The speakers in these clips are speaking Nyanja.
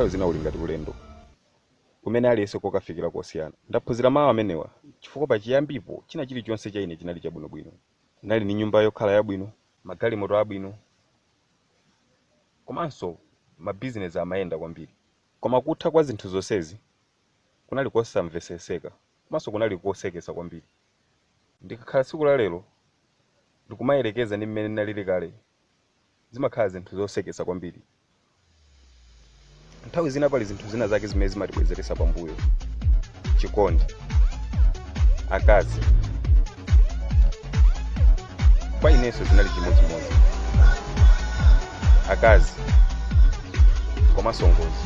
nthawi zina uli ngati ulendo kumene aliyense kokafikira kosiyana. Ndaphunzira mawu amenewa chifukwa pachiyambipo china chilichonse cha ine chinali chabwinobwino. Nali ni nyumba yokhala yabwino, magalimoto abwino, komanso mabizinesi amayenda kwambiri. Koma kutha kwa zinthu zonsezi kunali kosamveseseka, komanso kunali kosekesa kwambiri. Ndikakhala tsiku la lero ndikumayelekeza ndi mmene ndinalili kale, zimakhala zinthu zosekesa kwambiri. Nthawi zina pali zinthu zina zake zimene zimatibwezeresa pambuyo: chikondi, akazi. Kwa inenso zinali chimodzimodzi: akazi komanso ngozi.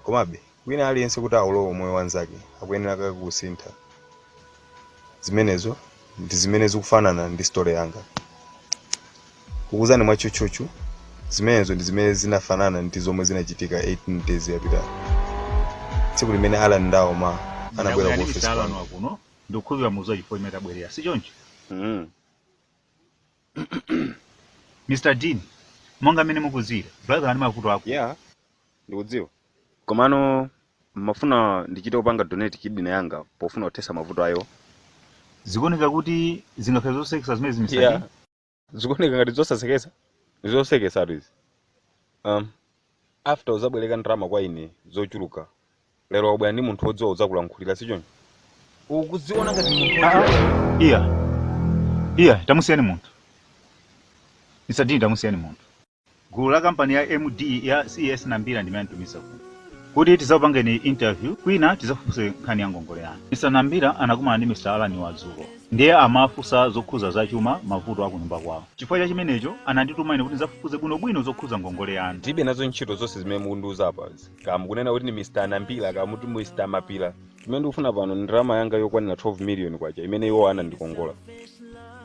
Komabe wina aliyense kuti aulowe moyo wanzake akuyenera kake kusintha. Zimenezo ndi zimene zikufanana ndi story yanga. Kukuzani mwa chuchuchu, zimenezo ndi zimene zinafanana ndi zomwe zinachitika 18 days yapita. Tsiku limene Alan Ndauma anabwera ku office kwanu kuno ndikukhulupirira muzo chifo imene tabwerera, si choncho? Mr. Dean, monga mene mukuzira, brother ani mavuto ako. Yeah, ndikudziwa. Komano mafuna ndichite kupanga donate kidney yanga pofuna kutesa mavuto ayo. Zikuoneka kuti zingakhala zosekesa zimene Mr. Yeah. Dean. Zikuoneka ngati zosasekesa. Zosekesa rizi. After uzabwereka ndrama kwa ine zochuluka. Lero wabwera ndi munthu wodziwa uzakulankhulira, si choncho? Ukuziona ngati munthu. Iya, tamusiyani munthu. Mr. Dean, tamusiyani munthu. Gulu la kampani ya MD ya CS Nambira ndimene antumisa kuno. Kuti tizapangeni interview, kwina tizafunse nkhani ya ngongole yanu. Mr. Nambira anakumana ndi Mr. Alan Wadzulo. Ndiye amafunsa zokhuza zachuma mavuto aku nyumba kwawo. Chifukwa cha chimenecho anandituma ine kuti ndizafufuze bwinobwino zokhuza ngongole yanu. Ndibe nazo ntchito zonse zimene mukundiuza apa. Kama kunena kuti ni Mr. Nambira kama kuti Mr. Mapira. Chimene ndikufuna pano ndi ndrama yanga yokwanira 12 million kwacha imene iwo anandikongola.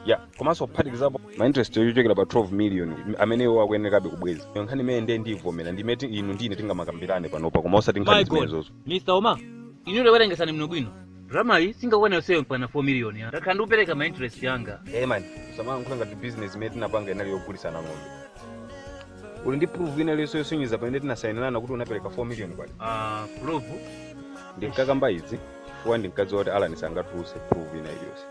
Yeah, komanso kuphatikizapo ma interest yochokera pa 12 million amene iwo akuyenerabe kubweza. Nkhani imene ndiye ndivomera ndimeti inu ndine tingamakambirane panopa koma osati nkhani zimenezozo. Mr. Oma, inu lewerengesani mnobwino. Drama hii singakwana yoseyo mpana 4 million ya. Ndakhala ndikupereka ma interest yanga. Man, samanga nkhulanga ndi business imene tinapanga inali yogulitsana ng'ombe. Uli ndi proof ina leso yosonyeza pamene tinasainirana kuti unapereka 4 million kwali. Proof? Ndikakamba izi, chifukwa ndinkadziwa kuti Alan sangatuluse proof ina iliyonse.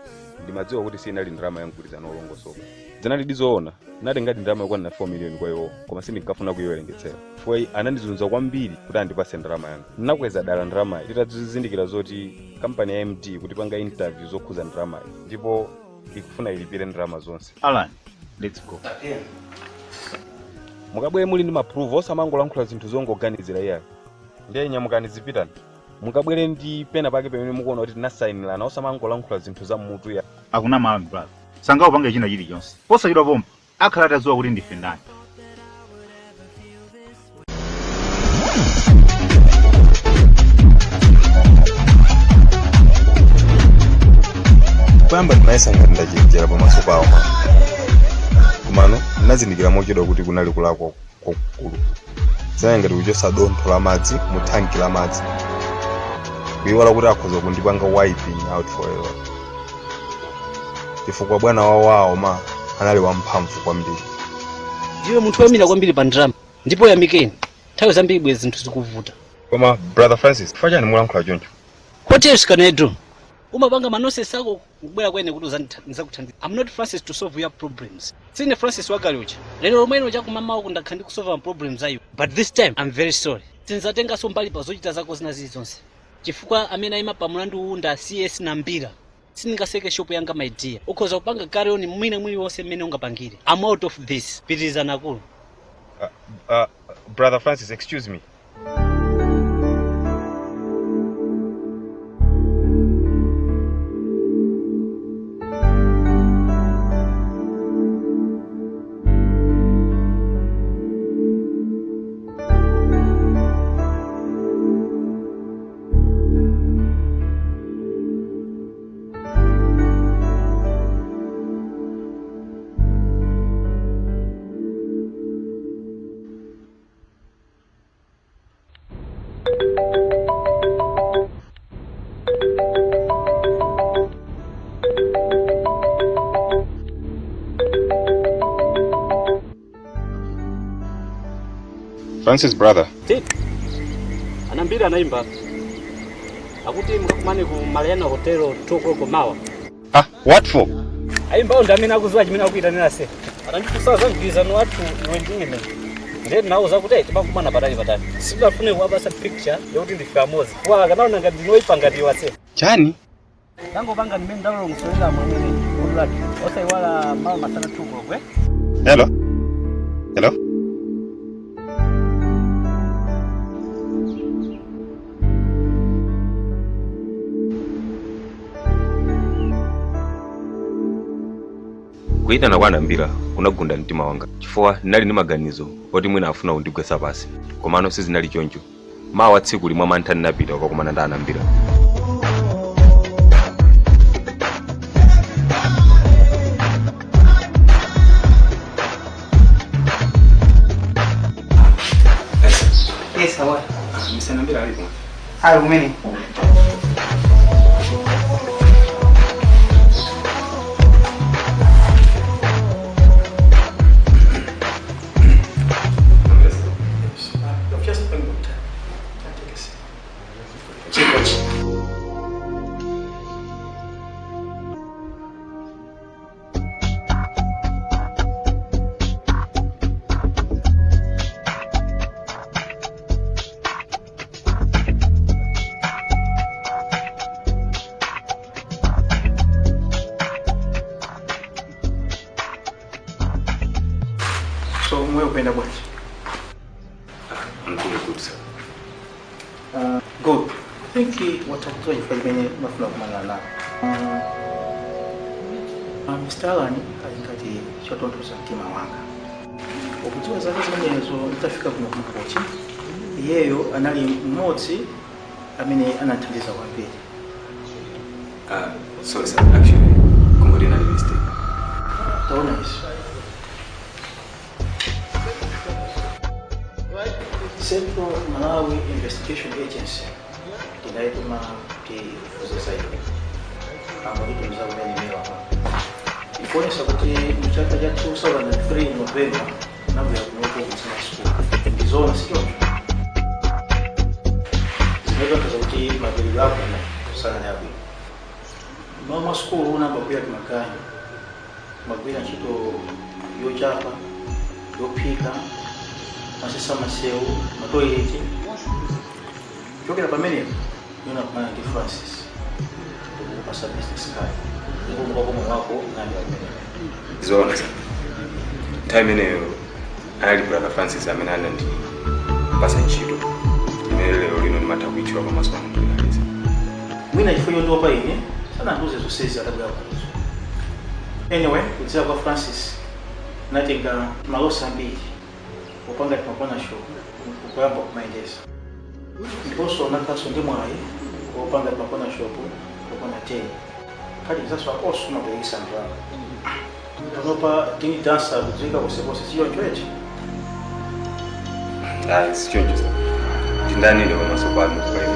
Ndimadziwa kuti sinali ndrama yogulitsana olongosoka. Zinali ndizoona, nali ngati ndrama yokwana 4 million kwa iwo, koma sindinkafuna kuyiwerengetsera. Chifukwa anandizunza kwambiri kuti andipase ndrama yanga. Ndinakweza dala ndrama iyi titazindikira zoti kampani ya MD kuti panga interview zokhuza ndrama iyi, ndipo ikufuna ilipire ndrama zonse. Alan, let's go. Mukabwere muli ndi maproof osamangolankhula zinthu zongoganizira iyayo. Ndiye nyamukani zipitani. Mukabwere ndi pena pake pamene mukuona kuti tinasainirana osamangolankhula zinthu za mutu ya. Akuna malo brother. Sanga upanga china chilichonse. Posachedwa pompa, akhala atadziwa kuti ndife ndani. Kwamba ndinayesanga ndachijera pamaso pawo mano. Kumano ndinazindikira mochedwa kuti kunali kulakwa kwakukulu. Zanga ngati kuchosa dontho la madzi mu tanki la madzi. Kuyiwala kuti akhoza kundipanga wiping out forever. Chifukwa bwana wawo anali wamphamvu kwambiri. Ndiwe munthu wamira kwambiri pa drama. Ndipo yamikeni. Nthawi zambiri bwe zinthu zikuvuta. Koma brother Francis, chifukwa chani mulankhula choncho? What else can I do? Umapanga manose sako kubwera kwene kuti uzakuthandiza. I'm not Francis to solve your problems. Sine Francis wakalocha. Lero lomwe chakumama wako ndakhala ndikusolve problems ayo. But this time I'm very sorry. Sinzatenga so mbali pa zochita zako zina zilizonse. Chifukwa amene ayima pa mlandu unda CS Nambira. Siningaseke shop yanga my dear. Ukhoza kupanga carry on mwina mwini wonse mmene ungapangire. I'm out of this. Pitizana nakulu. Brother Francis, excuse me. Francis brother. Anambiri anaimba. Akuti mkakumane ku Mariana Hotel 2 o'clock mawa. Ah, what for? Aimba ndo amene akuziwa chimene akuita nena se. Atandifusaza ngizano watu wendingene. Ndeni nawo zakuti tibakumana patali. Sidafune kuwabasa picture yokuti ndifika mozi. Kwa kana unanga ndinoipanga ndiwase. Chani? Tango panga nimene ndalo ngusolela mwamene ulati. Osaiwala mawa masana 2 o'clock. Hello? Hello? Kuitana kwa Anambira kunagunda mtima wanga chifukwa ndinali ndi maganizo oti mwina afuna kundigwetsa pasi komano sizinali choncho. Mawa tsiku limwe mantha ndinapita kukakumana ndi Anambira. Yes, how are you? Mr. Anambira alipo? Hi, Rumeni. So, where are you going? I'm doing good, sir. Good. I think what I'm doing for me, not now. Mr. Alani, I think I shot on to some team. Ukijua zake zimenezo nitafika kuna kochi. Yeye anali mmoja anatiliza kwa pili. Sorry sir, actually, kumuri na mistake. Taona hizo. Central Malawi Investigation Agency inaitwa kifuzo zaidi. Ambapo tunaweza kuelewa hapa. Ifoni sabati mchaka ja 2003 November na vya kunopo msana school. Ndizo sio. Zinaweza kuzauti mabili yako na sana hapo. Mama school una babu ya kimakani. Magwina chito yo chapa, yo pika. Masisa maseu, matoileti. Chokera pamene yona kumana ndi Francis. Kupasa business card. Ngo ngomo wako ngani pamene. Zona sir. Time ineyo alipulaka Francis amene anandi pasa ntchito. Lero lino nimatakuichwa pa maso anu ndinaliza. Mwina ifoyo ndo pa ine, sana nduze zosezi atabwa kwa hizo. Anyway, kudzia kwa Francis natenga malosa mbili. Upanga tunapona show kukwamba kumaendeza ndiposo nakaso ndi mwayi upanga tunapona show kupona tena kadi sasa oso na bei sandra tunopa tini dancer kuzika kusepose sio chweche Sio choncho sir. Ndani ndio masopano kwa hiyo.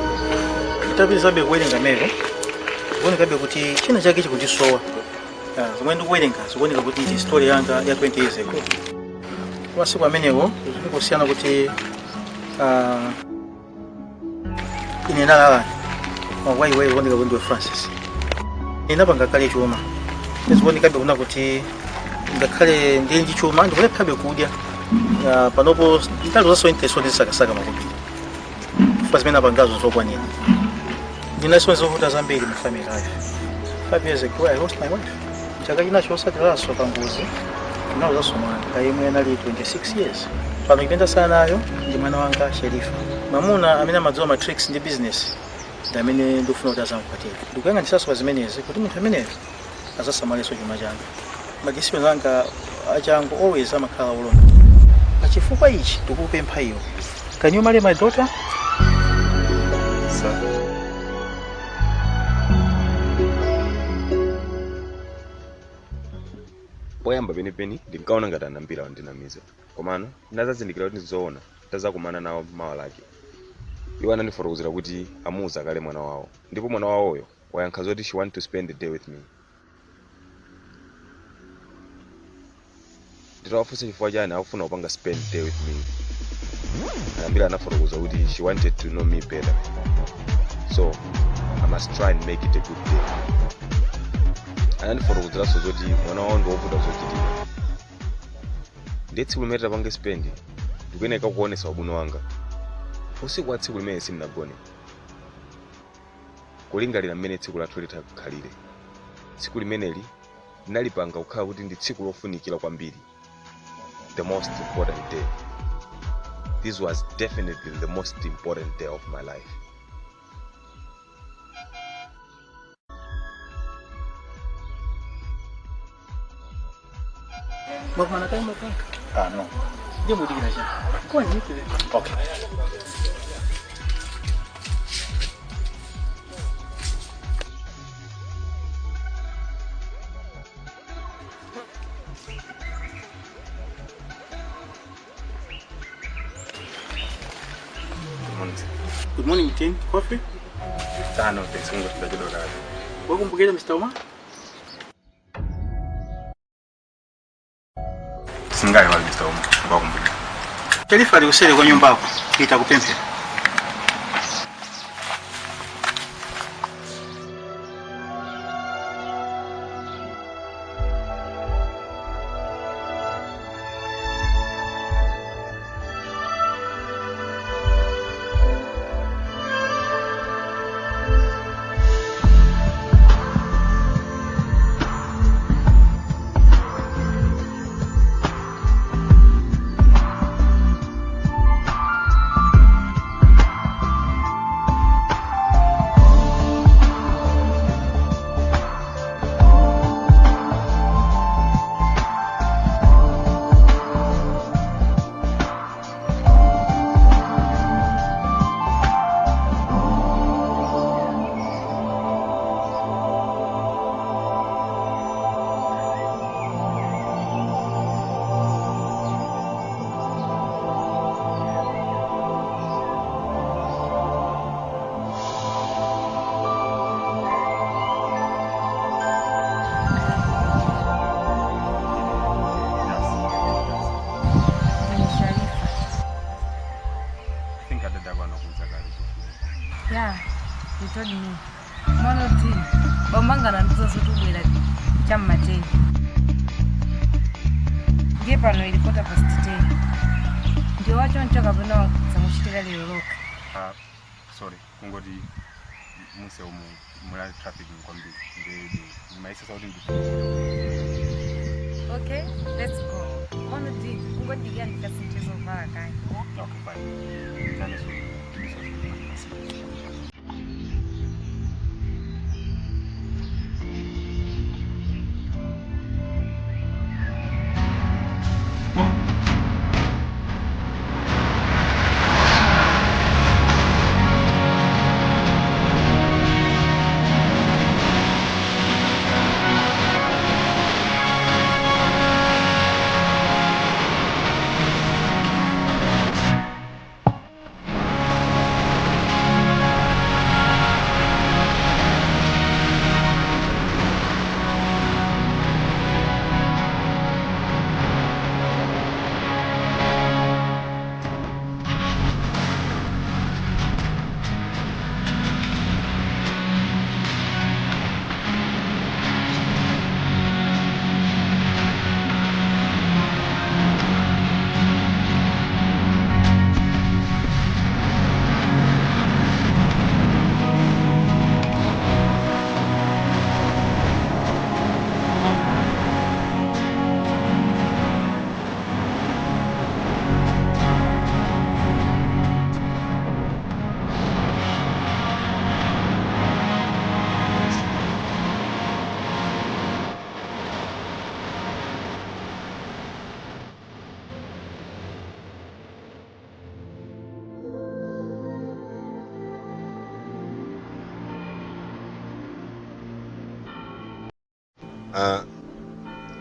itabi zabe kwelenga mero ubone kabe kuti china chake chikuchisowa zomwe ndikuwelenga zikuoneka kuti ndi story yanga ya 20 years ago. Wasiku amenewo kusiyana kuti ine nalala wai woneka kuti Francis inapanga kale chuma ezikuoneka kuna kuti ngakhale ndi ndi chuma ndikulephabe kudya panopo ndalozaso intenso ndisakasaka makupi fazimene apangazo zokwanira ndinaso zovuta zambiri mu family life. 5 years ago I lost my wife. Chaka chinacho osatiraso panguzi now that's mwana kayimwe anali 26 years. Pano ipenda sana nayo ndi mwana wanga Sherifa. Mamuna amene amadziwa matricks ndi business ndamene ndofuna kuti azamukwatira. Ndikuyanga ndisaso zimenezi kuti munthu amenezi azasamaleso chuma changa. Madisipline anga achangu always amakhala olonda. Pachifukwa ichi ndikupempha iwo. Can you marry my daughter? Sir. Poyamba penipeni ndinkaona ngati Anambira ndinamiza komano ndazazindikira kuti ndizoona tazakumana nawo mawa lake. Iwo anandifotokozera kuti amuza kale mwana wawo ndipo mwana wawoyo wayankha zoti she want to spend the day with me. Nditawafunsa chifukwa chani akufuna kupanga spend day with me Ambira anafotokoza kuti she wanted to know me better, so I must try and make it a good day. Anandifotokozera zoti mwana wangu wovuta zochitika. Ndetsi kulimeta pange spend ndikuyeneka kuonesa ubwino wanga. Usiku wa tsiku limene sindinagone. Kulingalira mmene tsiku lathu litakhalire. Tsiku limeneli ndinalipanga kukhala kuti ndi tsiku lofunikira kwambiri. The most important day. This was definitely the most important day of my life. Mana kayo makan? No. Dia mau dikira siya. Kau ni tu. Okay. Good morning, Tim. Coffee? No, thanks. I'm going to go. Welcome to Mr. Omar. Singai wali Mr. Omar. Welcome. Taarifa alikusema kwa nyumba yako. Nitakupempea. Yeah, you told me. Monoti, Bomanga and Zosu like Jam Mate. Give a no quarter past 10. Do you want to talk about some shitty rock? Sorry, Kungodi Musa Mura traffic in Kombi. My sister Okay, let's go. Monoti, what you get passengers of Marakai? Okay, fine.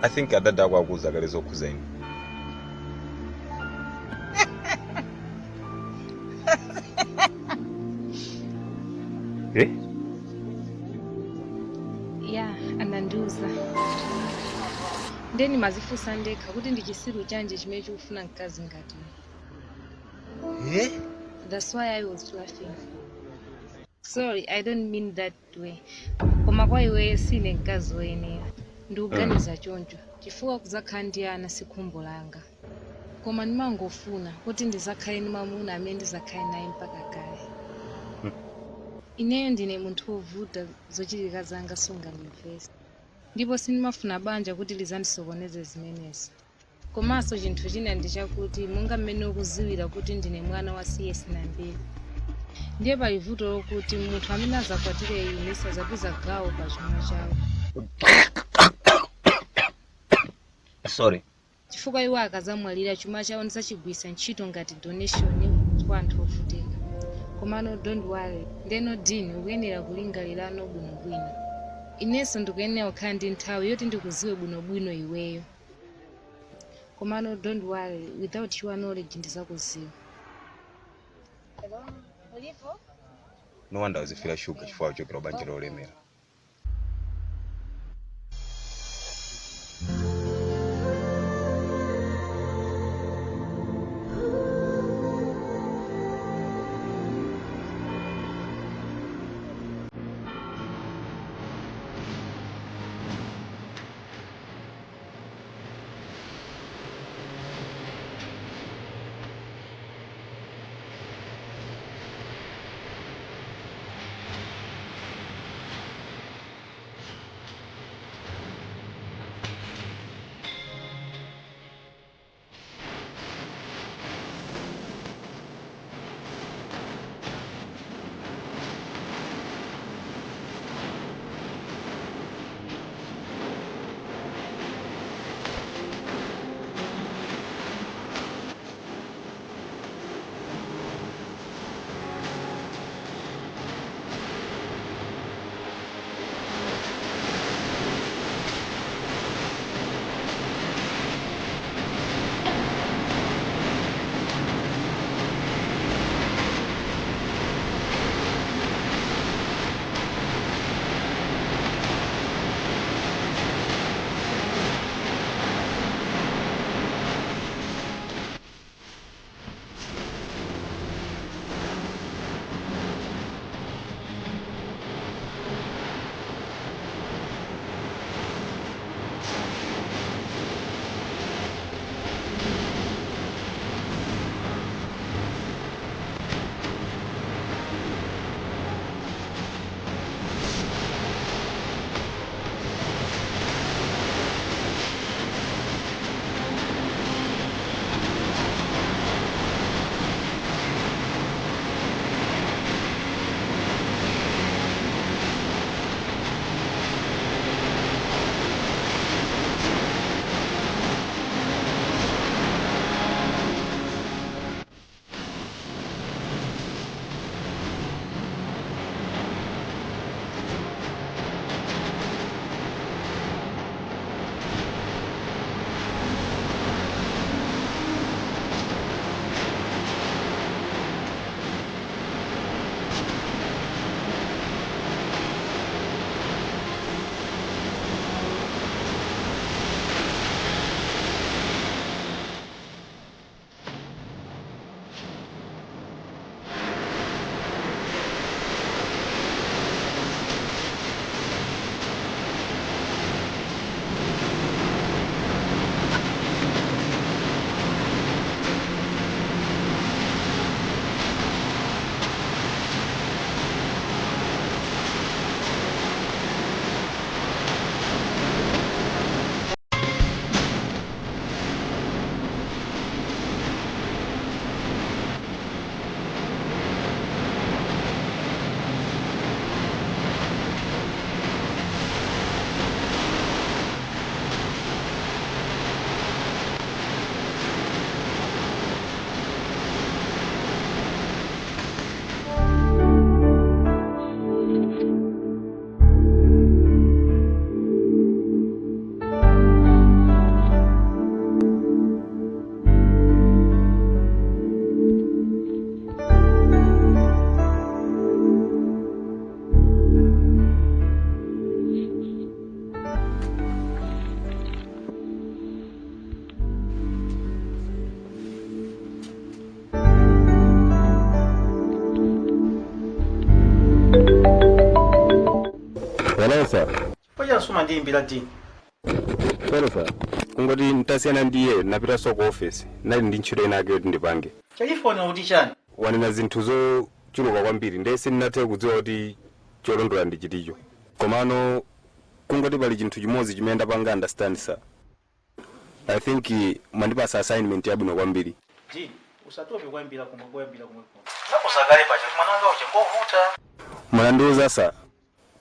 I think adada wakuzagaliza okuzeni. Yeah, ananduza. Ndeni mazifusa ndeka kuti ndi chisiru chanje chimene chikufuna mkazi ngati. Eh? That's why I was laughing. Sorry, I don't mean that way. Koma kwa iwe sine mkazi weneyo. Ndikuganiza choncho. Chifukwa kuzakhala ndi ana sikhumbo langa. Koma ndimangofuna kuti ndizakhale ndi mwamuna amene ndizakhale naye mpaka kale. Ineyo ndine munthu wovuta zochitika zanga sungandimvese. Ndipo sindimafuna banja kuti lizandisokoneze zimenezo. Komanso chinthu china ndi chakuti monga mmene ukuziwira kuti ndine mwana wa CS Nambili. Ndiye pali vuto lokuti munthu amene azakwatire ine sazapeza gawo pa chuma chawo. Sorry. Chifukwa iwo akazamwalira chuma chawo ndizachigwisa ntchito ngati donation kwa anthu ovutika. Komano don't worry, ndeno dini ukuyenera kulingalirano bwinobwino. Inenso ndikuyenera kukhala ndi nthawi yoti ndikuziwe bwinobwino iweyo. Komano don't worry, without your knowledge ndizakuziwa. Hello, ulipo? No wonder uzifira shuga chifukwa uchokera banja lolemera. suma ndiyimbira Dean. Sharifa, kungoti ntasiyana ndiye napita soko office nali ndi ntchito ina yake yoti ndipange. Chalifona kuti chani? Wanena zinthu zochuluka kwambiri ndiye sindinathe kudziwa kuti cholondola ndi chiticho. Komano kungoti pali chinthu chimodzi chimene ndapanga understand sir. I think mandipasa assignment yabwino kwambiri. Dean, usatope kwambira kumwe. Nakusagale pacha mwananga uche ngovuta. Mwanandiuza sir.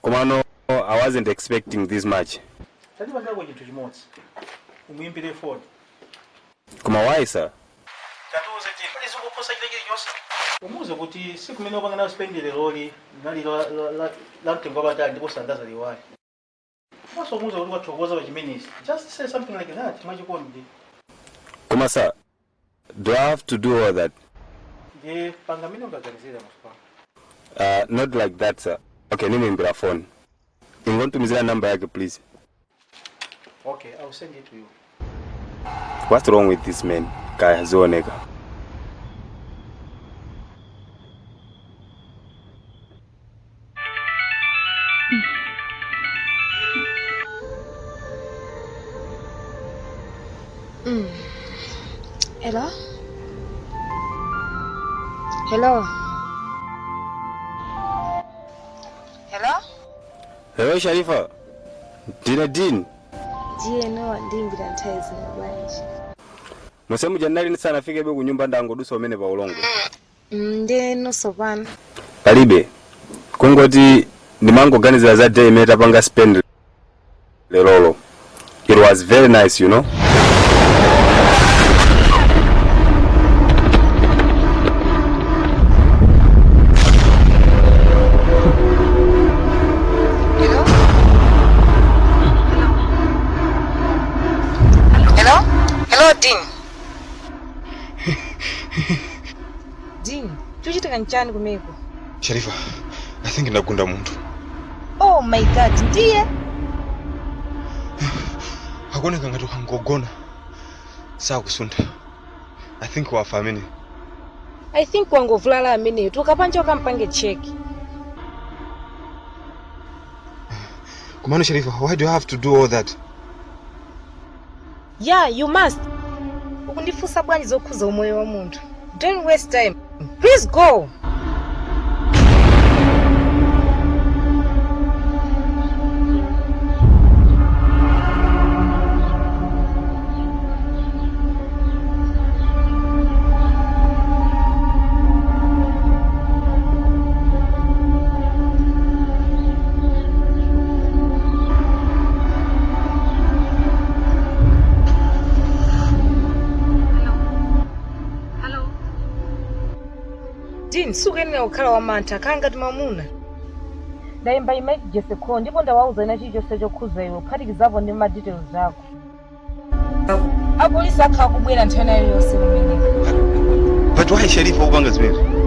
Komano I wasn't expecting this much. Talipa ngako chinthu chimodzi. Umuimbire phone. Koma why sir? Tatuze ti pali zikuposa chileke chonse. Umuze kuti siku mene opanga na spendele loli nali la mtengo batali ndipo sandaza liwali. Also umuze kuti wathokoza pa chimenezi. Just say something like that. Mwachikondi. Koma sir, do I have to do all that? Ye panga mene ungaganizira masupa. Not like that sir. Okay, nimuimbira phone. Ingontumizira number yake please. Okay, I'll send it to you. What's wrong with this man? Kaya zioneka. Hello? Hello? Hello? Hello Sharifa. Dean. Jiye no ndimbira ntaizi na bwanji. Musemu janali nisanafike be kunyumba ndangodusa umene pa ulongo. Ndeno sopana. Palibe. Kungoti ndimangoganiza za day imene tapanga spend lelolo. It was very nice, you know. Dean. Dean, tuchitaka nchani kumeko? Sharifa, I think ndagunda muntu. Oh my god, ndiye. Hakuoneka ngati kangogona. Sakusunda. I think wafamini. I think wangovulala amene tukapanja kampange check. Kumano Sharifa, why do you have to do all that? Yeah, you must. Ukundifusa bwanji zokhuza umoyo wa muntu. Don't waste time. Please go. Dean, sukenera ukhala wa mantha kanga timamuna. Ndayimba image jese ko ndipo ndawauza ina chichonse chokhuza iwe kuphatikizapo ndi ma details ako. Apolisi akha kubwera nthana yonse kumene. But why Sharifa upanga zimene?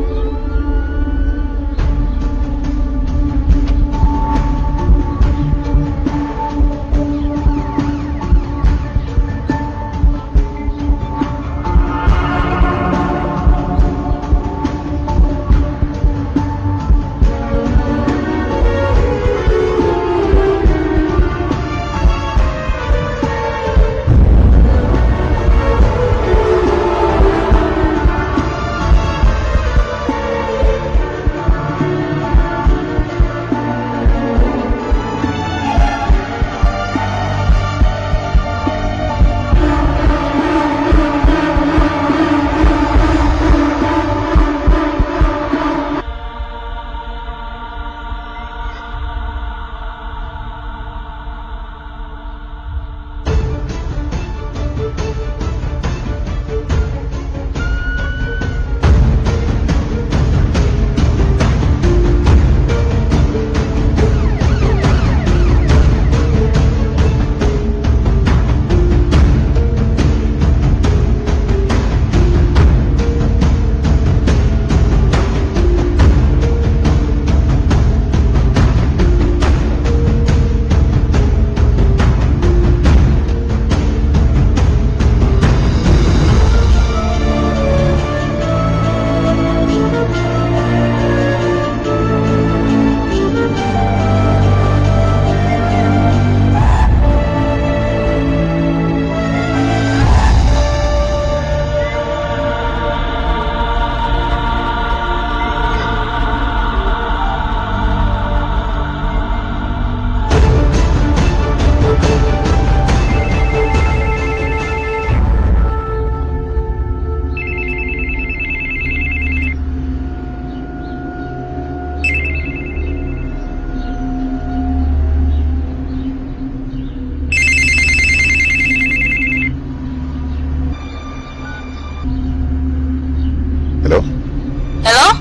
Hello?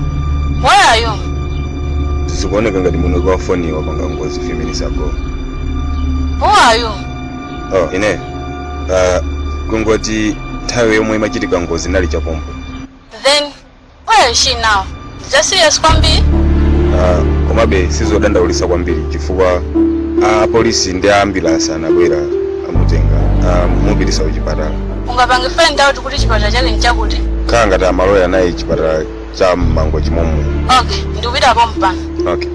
Where are you? Zikuoneka ngati muno kwa phone wapanga ngozi few minutes ago. Who are you? Oh, ine. Kungoti nthawi yomwe imachitika ngozi nali chapompo. Then, where is she now? Just serious kwambiri? Komabe sizodandaulisa kwambiri chifukwa polisi ndi ambulance anabwera amutenga mupitisa kuchipatala. Ungapange find out kuti chipatala chake nchakuti? Khala ngati amaloya naye chipatala cha Mango chimomo. Okay, ndikupita apo mpano. Okay.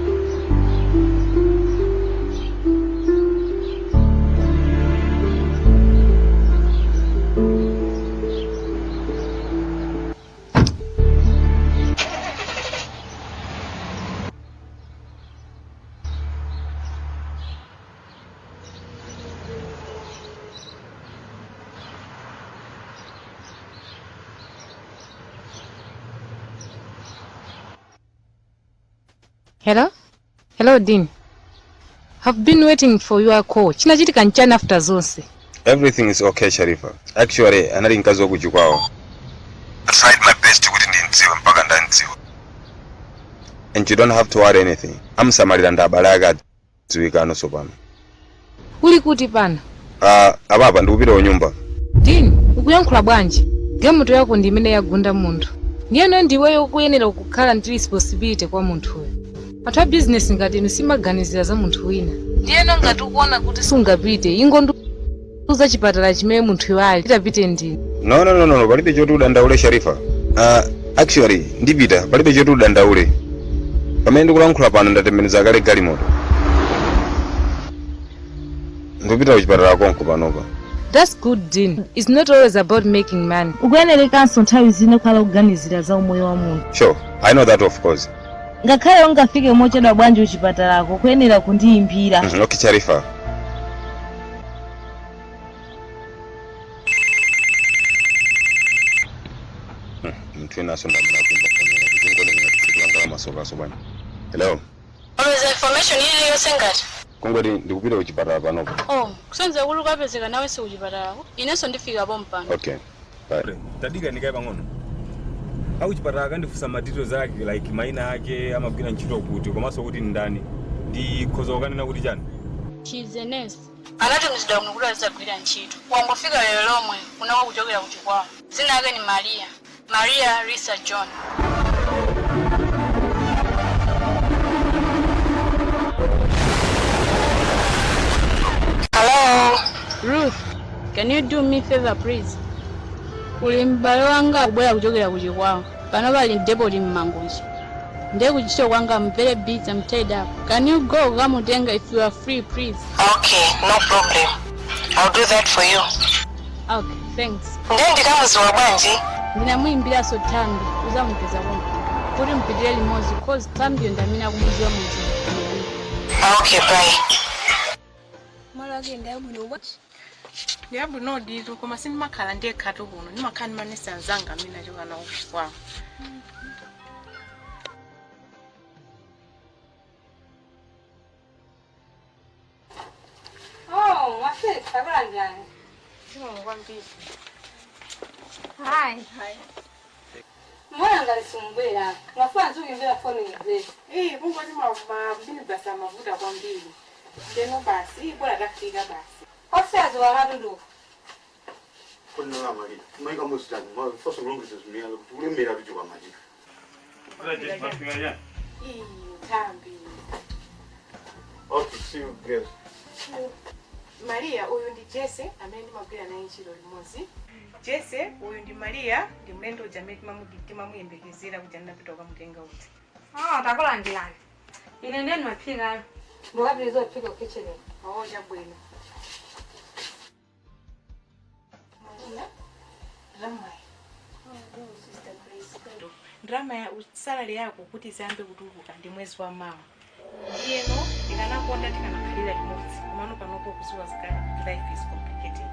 Hello? Hello, Dean. I've been waiting for your call. Chinachitika nchana after zonse. Everything is okay, Sharifa. Actually, anali nkazi wakuchikwawo. I tried my best kuti ndindziwe mpaka ndandziwa. And you don't have to worry anything. Amsamalira ndabala akati dziwikano sopano. Uli kuti pana? Apapa ndikupita ku nyumba. Dean, ukuyankhula bwanji? Gemuto yako ndi imene yagunda munthu. Ndiyeno ndiweyo ukuyenera kukhala ndi responsibility kwa munthuyo. Atha business ngati inu simaganizira za munthu wina. Ndiyeno ngati ukuona kuti sungapite, ingonduza chipatala chimene munthuyo ali. Itapite ndini. No, palibe choti udandaule Sharifa. Actually, ndipita, palibe choti udandaule. Pamene ndikulankhula pano ndatembeneza kale galimoto. Ndipita kuchipatala konko panopa. That's good, Dean. It's not always about making money. Ukuyenerekanso nthawi zino khala kuganizira za umoyo wa munthu. Sure, I know that of course. Ngakhale ungafike mochedwa bwanji kuchipatalako kuyenera kundiyimbira. Okay, Sharifa. Mtu ina sonda mna kuimba kwa nini ngati masoka sobani. Hello. What is the information here you sent us? Kungoti ndikupita kuchipatala panopa. Oh, kusenza kuti ukapezeka nawe si kuchipatala. Inenso ndifika apo mpano. Okay. Bye. Tadika ndikaye pang'ono. Au chipatala kandifusa matito zake like maina ake amagwira ntchito kuti komanso kuti ndani. Ndikhoza kukanena kuti chani? She's a nurse. Anatumizidwa kuno kuti azagwira ntchito. Wangofika lero lomwe kunaka kuchokera kuchikwawo. Dzina lake ni Maria. Maria Risa John. Hello. Ruth, can you do me a favor please? Uli m'bale wanga kubwera kuchokera kuchikwawo. Pano pali depot m'Mangochi. Ndiye kuchito kwanga I'm very busy, I'm tied up. Can you go kamutenga if you are free please? Okay, no problem. I'll do that for you. Okay, thanks. Ndiye ndikamuziwa bwanji? Ndinamuyimbira so Tambi, uzamupeza konke. Kuti mpitire limodzi cause Tambi ndamina kumuziwa munthu. Okay, bye. Malage ndabwino bwachi. Ndabwino ndito koma sindimakhala ndekhato kuno. Ndimakhala ndimanesa nzanga mina choka nawo kwawo. Oh, wafika kabla njani? Ndingomkwambiri. Hi. Mbona ngalisimbwera? Mafanzi ukimbira phone ngize. Kungoti mabini basa mavuta kwambiri. Ndeno basi, bora tafika basi. Osazi wakadudu. Kuna mali. Maika mustang, ma fosa longises mi ala kulemera bijuka maji. Tambi. Okay, see you guys. Maria, uyu ndi Jesse, amene ndimagwira naye ntchito limodzi. Jesse, uyu ndi Maria, ndi mlendo jameti timamuyembekezera kuti anapita kukamutenga uti. Takulandirani. Ine ndeni maphika. Mukapiriza kuphika kitchen. Chabwino. Drama ya salary yako kuti zambe kutuluka ndi mwezi wa mawa. Ndiyeno ikanakonda tikanakhalira limodzi. Komano panopo kuziwa zikali life is complicated.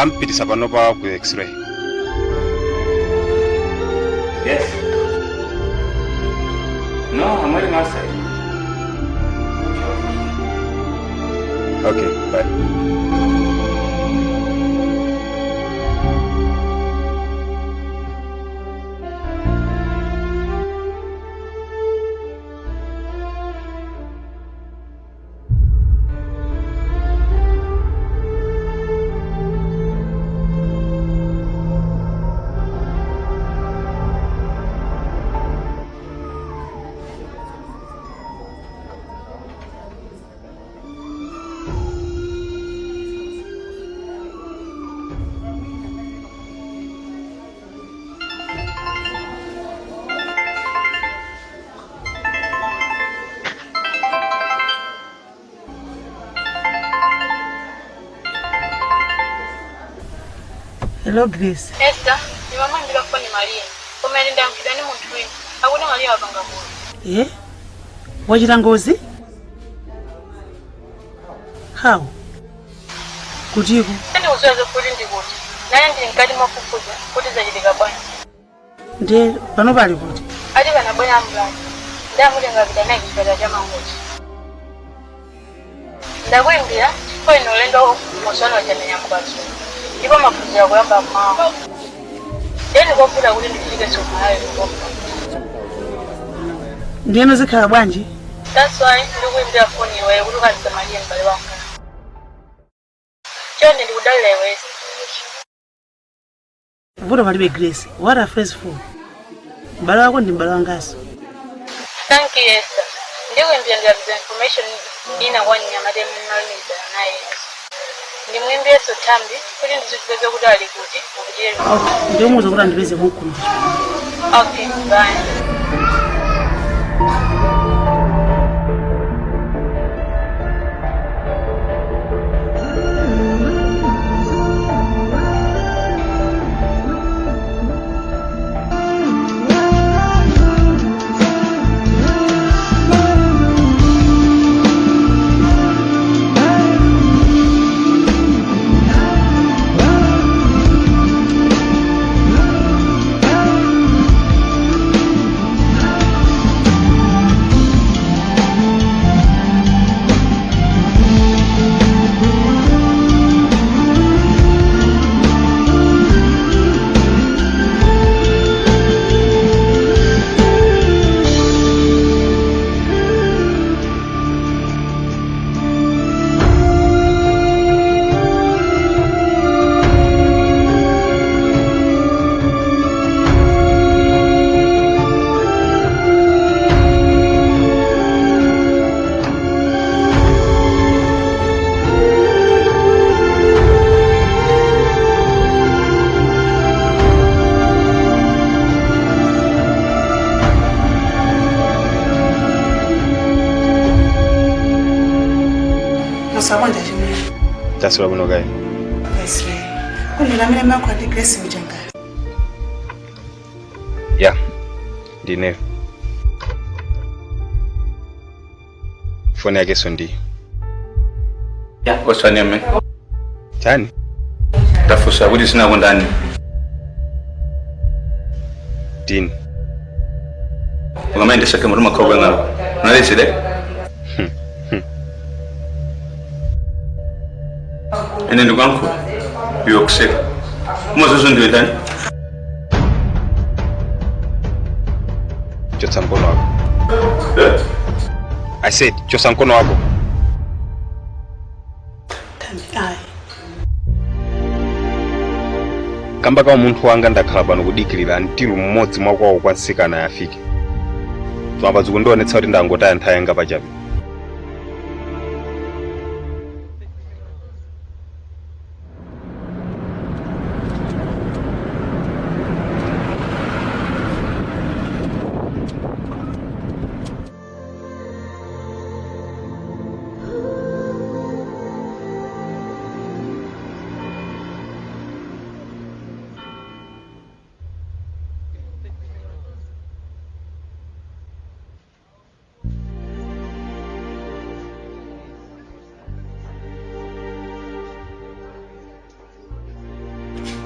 ampitisa pano pa ku x-ray. Yes. No, I'm waiting outside. Okay, bye. Hello Grace. Esther, ni mama ndika kufanya Maria. Koma nenda mkidani muntu wini. Hakuna Maria wapanga moyo. Wachita ngozi? How? Kutiko? Tani usiweze kuti ndikuti. Naye ndi mkati mwafufuza kuti zachitika bwana. Ndiye pano pali kuti? Ati kana bwana amulani. Ndamutenga pita naye kuchipata cha mangochi. Ndakuimbira ko ino lendo musono wachamenya mkwatso. Ndipo mafuzi yako yamba mama. Yeni kopula kuti ndifike soma hayo ngomba. Ndiyeno zikhala bwanji? That's why ndikuimbira phone iwe kuti ukazisamalie mbale wanga. Chonde ndikudalira iwe. Vuto palibe Grace. What are friends for? Mbale wako ndi mbale wangaso. Thank you, Esther. Ndikuimbira ndiyapita information ina kwa nyama demu nalimiza naye. Ndimwimbire sotambi kuti ndizipeze kuti ali kuti mukujere. Okay, ndiyomuza kuti andipeze mukulu. Okay, bye. Tasura buno gaye. Yes. Kunyira mire mako ati Grace mjanga. Yeah. Ndine. Phone yake sondi. Yeah, what's your name? Chani? Tafusa kuti sina kundani. Din. Ngamaende sake muruma kobe ngalo. Nalesile? Ene nduganku yokse. Muzo ndio ndani. Chosa mkono wako. I said, chosa mkono wako. Kamba kama muntu wanga ndakhala pano kudikilira ntilu mmodzi mwakwawo kwansikana yafike. Twamba zikundionetsa kuti ndangotaya nthawi yanga pachabe.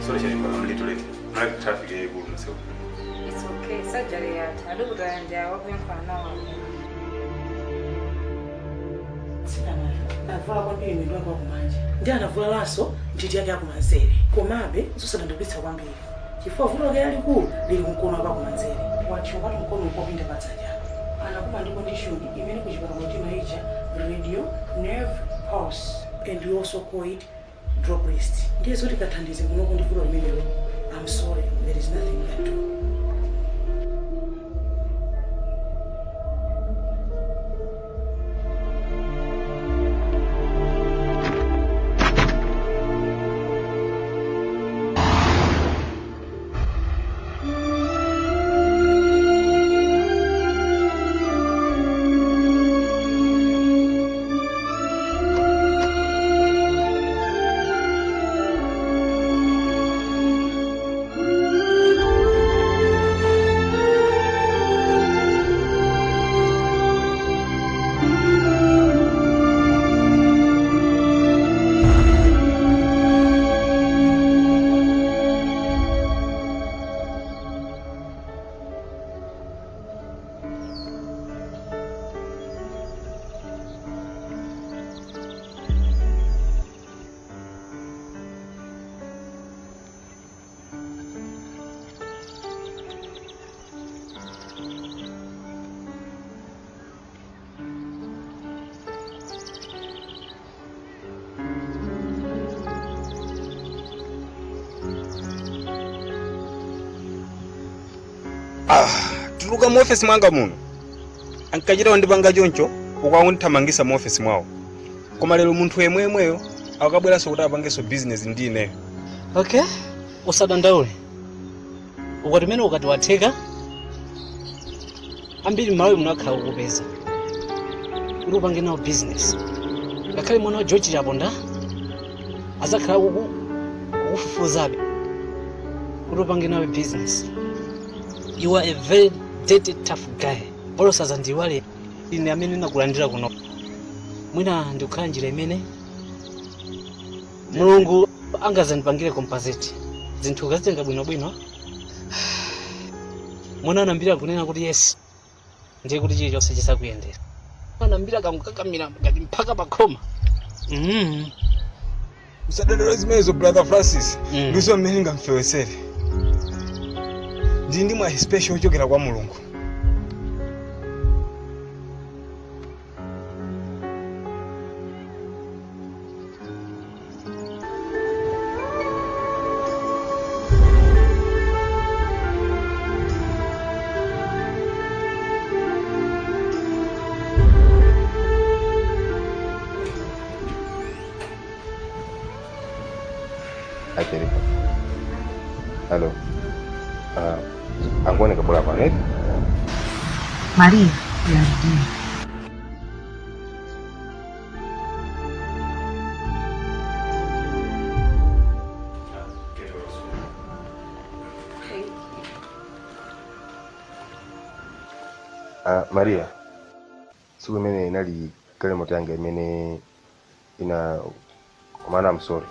solution ipaka litolete mara traffic yayikulu msewu. It's okay. Surgery yat. Adukutanja wakwemfana wangu. Sikana. Avula kwambiri mwendo wako kumanja. Ndi anavula laso ntiti yake akumanzere. Komabe zosadandabwitsa kwambiri. Chifukwa vulo lake lalikulu lili kumkono wako kumanzere. Wacho kwati mkono ukopinda patsaja. Anakuma ndipo ndi shudi imene kuchipata mutima icha radio nerve pulse and we also call it drop wrist. Ndiye zoti kathandize kunoko ndi vulo limenelo. I'm sorry, there is nothing we can do. Tuluka mu office mwanga muno. Ankajira wandibanga joncho ukwawunthamangisa mu office mwawo. Koma lero munthu yemweyo akabwera so kuti apangeso business ndine. Okay. Usadandaule. Ukati mene ukati watheka ambiri malawi munakhala kukupeza. Kuti upange nawo business. Ngakhale mwana wa George Chaponda azakhala kukufufuzabe. Kuti upange nawo business. You are a very dirty, tough guy. Olo saza ndiwale ine amene nakulandira kuno. Mwina ndikukhala njira imene Mulungu angazandipangire compensate. Zinthu ukazitenga bwinobwino. Mwana anambira kunena kuti yes. Ndiye kuti chilichonse chisakuyendera. Anambira kamukakamira ngati mpaka pakhoma. Usadadala zimenezo brother Francis. Ndizo mmene ngamfewesere. Ndi mwa special ochokera kwa Mulungu. Hello. Angone kabula kwa neti? Maria, yarudi. Maria, siku imene inali galimoto yange imene ina komana I'm sorry.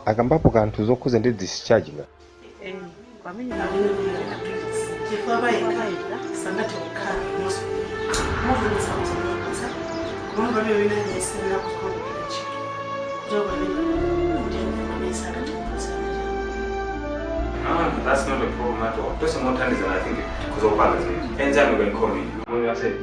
Akambapo kanthu zokhuza ndi discharge nga. Pamene ndinalira chifukwa bayikaida sangati ukhala muso. Muzo nsamuza. Kuma bamwe wina yesina kukhona chiki. Joba ndi sangati kusa. That's not a problem at all. Just more time than I think because of balance. Anytime you can call me when you are said.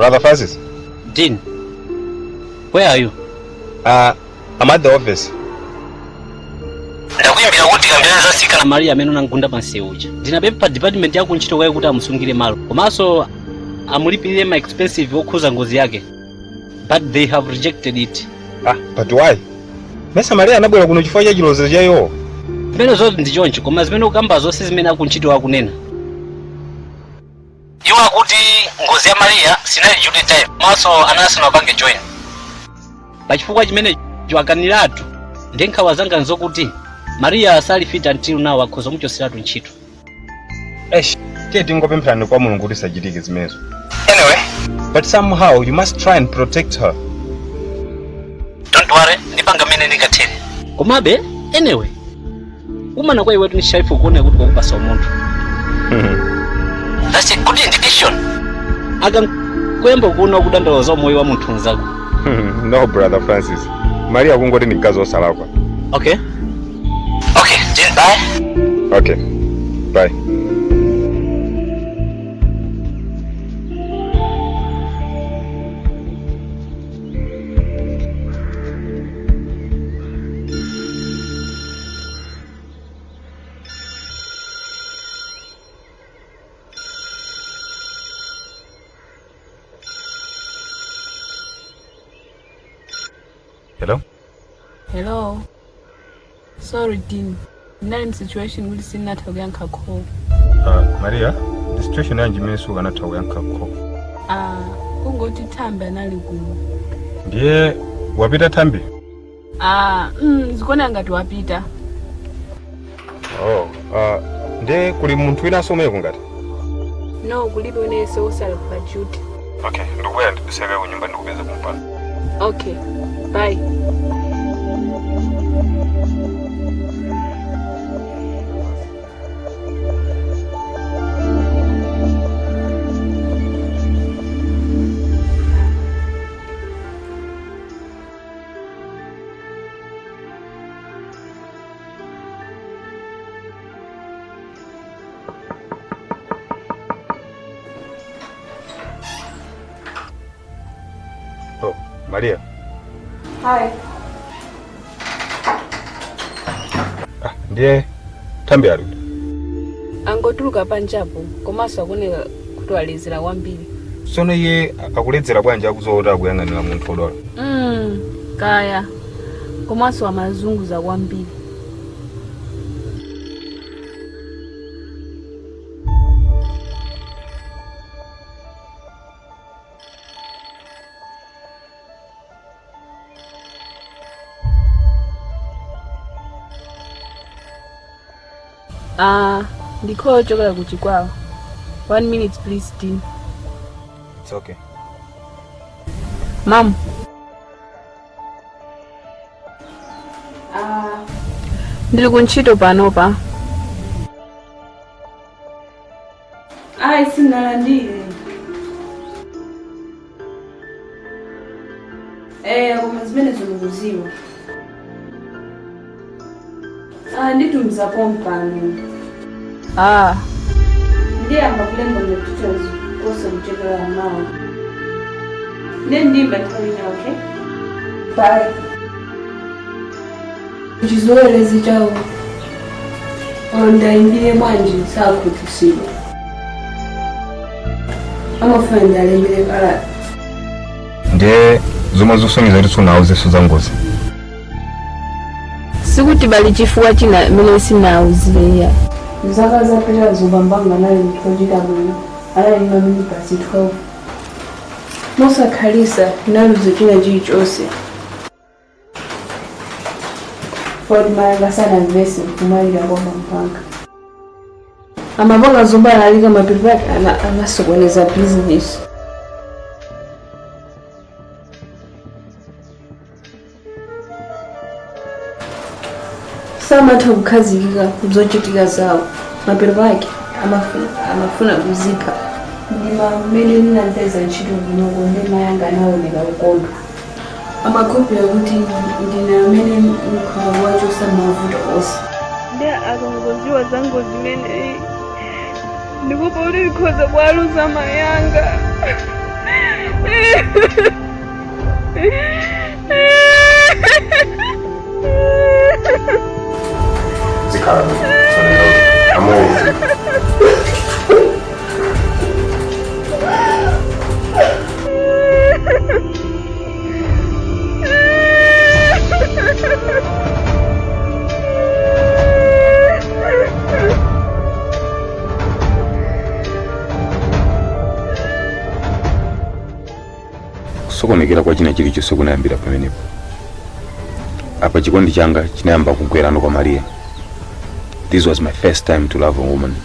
Brother Francis. Dean, where are you? I'm at the office. Ndakuyimbira kuti kambira za sika na Maria amene unangunda pansi uja. Ndinabepa pa department yako ntchito kwaye kuti amusungire malo. Komanso amulipirire ma expensive okhuza ngozi yake. But they have rejected it. But why? Mesa Maria anabwera kuno chifukwa cha chilozo chayo. Zimene zoti ndi choncho koma zimene ukamba zonse zimene akuntchito wakunena. Iwo akuti ngozi ya Maria sinali duty time. Komanso anasema wapange join. Pachifukwa chimene akaniratu ndenkhawa zanga nzokuti Maria asali fit until now akhoza muchosiratu ntchito. Tingopemphera kwa Mulungu kuti sajitike zimenezo. Anyway, but somehow you must try and protect her. Don't worry, ndipanga mene ndingathere. Komabe, anyway, umana kwa iwetu ni shaifu kuona kuti kwakupasa umuntu. That's a good indication. Kwembo kuona kudandaula moyo wa munthu nzako. No, Brother Francis. Maria kungoti ni kazi osalakwa. Okay. Okay, then bye. Okay. Bye. Hello? Hello. Sorry, Dean. Not in situation will see not a young call. Maria, the situation yanji mesu ganata uyanka ko. Ungo to Tambi analigu. Ndiye wapita Tambi? Zikona ngati wapita. Oh, ndiye kuli muntu wina asomeko ngati? No, kulibe unese usala kwa duty. Okay, ndikuya ndibiseka kunyumba ndikupeza kumpana. Okay. Bye. Oh, Maria. Hi. Ndiye Tambi arudi. Angotuluka panjapo komanso akuneka kutwalizira kwambiri. Sono iye akuledzera bwanje akuzoota kuyang'anira munthu odwala. Kaya komanso amazunguza kwambiri. Ndikho chokera kuchikwawa. 1 minute please, Dean. It's okay. Mom. Ndili kuntchito panopa. Sinalandire. Koma zimene zikuziwa. Nditumiza pompano. Ndiye ambakulemba notitozi kose mchekera mawa. Ndimba tawina, okay? Bye. Chizoelezi chawo. Ndaimbire bwanji sakutisibwa. Amafuna alembere kala. Ndiye zomwe zosonyeza kuti sunauze suzangozi. Sikuti bali chifuwa china mene sinauzire. Zaka zapita zobambanga nayo project abuli. Ala ino mini pasi 12. Mosa Kalisa naluze china chichose. Ford Maraga sana investi kumali ya bomba mpanga. Amabonga zomba alika mapiribaki anasokoneza business. Samata kukazikika kuzochitika zawo. Mapiribaki amafuna kuzipa. Ndima mmene ninanteza ntchito kunoku ndima yanga naoneka ukondwa. Amakopi akuti ndina amene mkhono wacho samavuta onse. Ndiye akongoziwa zangu zimene ndikupa kuti likhoza bwaluza mayanga. Zikhala. Amor. Sokonekera kwa china chilichonse kunayambira pamenepo. Apa chikondi changa chinayamba kugwerano kwa Maria. This was my first time to love a woman.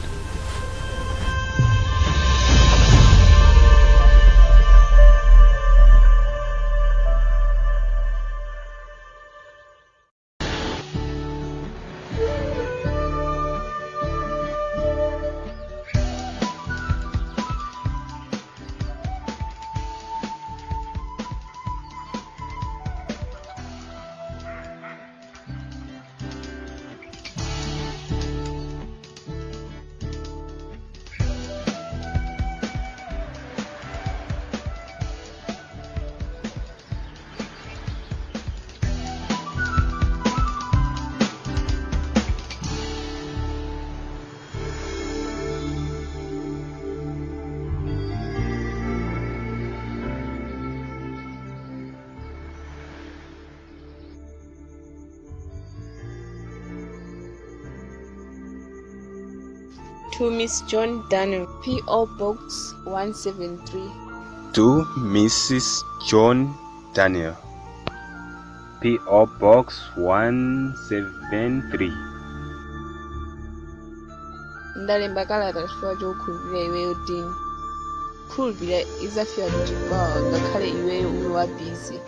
To Miss John Daniel, P.O. Box 173. To Mrs. John Daniel, P.O. Box 173. Ndalemba kalata chifukwa chokhulupirira iweyo Dini. Khulupirira izafika kuchibwawa ngakhale iweyo uli wa busy.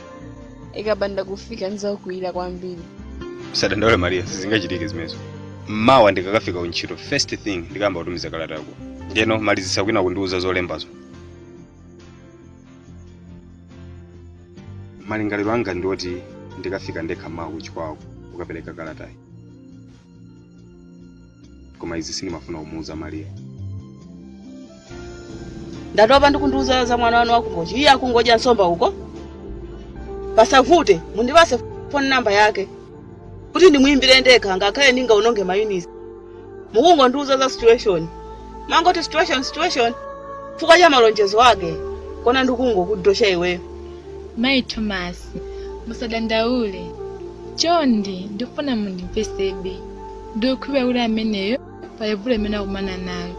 Ikabanda kufika ndizakuwira kwambiri. Sadandaule Maria, sizingachitike zimezo. Mawa ndikakafika kuntchito, first thing ndikamba kutumiza kalata yako. Ndeno malizisa kwina kundiuza zolembazo. Malingaliro anga ndoti ndikafika ndekha mawa kuchikwako ukapereka kalatayi. Koma izi sindimafuna kumuuza Maria. Ndatopa ndikundiuza za mwana wanu wakungoja. Iye akungoja nsomba uko. Pasavute mundipase phone number yake. Kuti ndimuimbire ndekha ngakhale ninga unonge mayunisi. Mukungondiuza za situation. Mangoti situation. Fuka cha malonjezo wake. Kona ndikungokudosha iweyo. Mai Thomas, musadandaule. Chondi ndifuna mundimvesebe. Ndokwiba uli ameneyo payevule mena kumana nayo.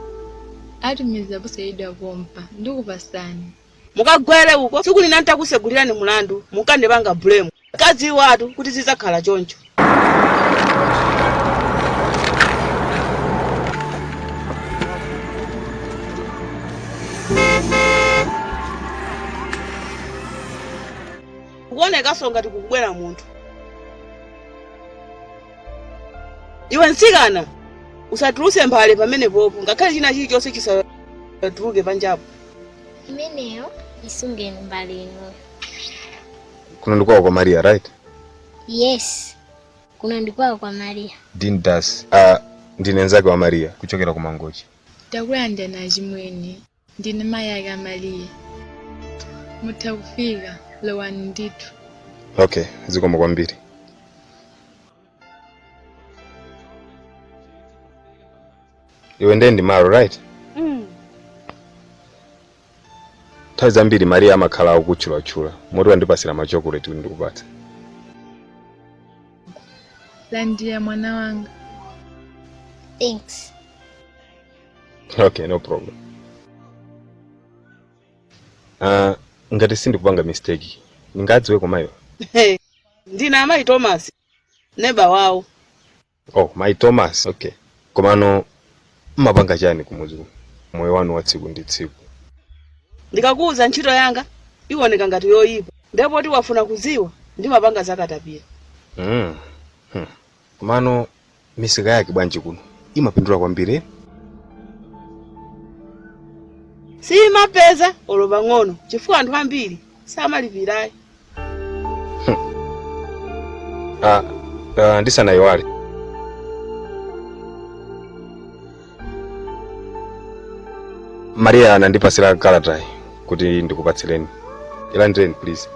Atumiza busaida bompa ndikupasani. Mukagwere uko siku lina ntakusegulirani mulandu mukande banga blame. Kazi watu kuti zizakhala choncho. Kuoneka songa tikubwera munthu. Iwe nsikana usatuluse mbale pamene popo ngakhale china chilichonse chisatuluke panjapo. Imeneyo isungeni mbale ino. Kuno ndikwawo kwa Maria, right? Yes. Kuno ndikwawo kwa Maria. Dindas. Ndine nzake wa Maria kuchokera ku Mangochi. Takulanda na chimweni. Ndine mai ya Maria. Mutakufika lowani nditu. Okay, zikomo kwambiri. Iwe ndendi maro, right? Nthawi zambiri Maria amakhala akuchulachula. Moti wandipasira machokoleti ndikupatsa. Landia mwana wanga. Thanks. Okay, no problem. Ngati sindikupanga mistake. Ningadziwe komayo. Ndina Mai Thomas. Neba wao. Oh, Mai Thomas. Okay. Komano mapanga chani kumuzu. Moyo wanu wa tsiku ndi tsiku. Ndikakuuza ntchito yanga iwoneka ngati yoyipa. Ndipo tiwafuna kuziwa ndi mapanga zakatapira. Komano misika yake bwanji kuno. Imapindula kwambiri. Si mapeza oloba ngono chifukwa anthu ambiri samalipirayi. Ndisana yowale. Maria anandipasira kalatayi kuti ndikupatsireni. ilandireni please.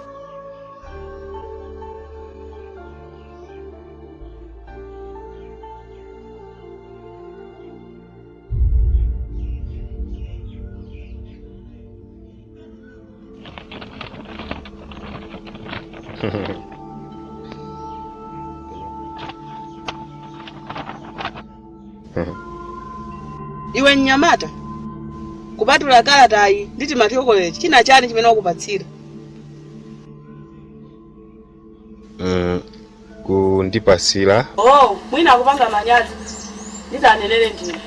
Iwe Nyamata, kupatula kalata iyi nditi matiokolechi china chani chimene wakupatsira? Kundipasira. Oh, mwina akupanga manyazi. Nditanelele ndine.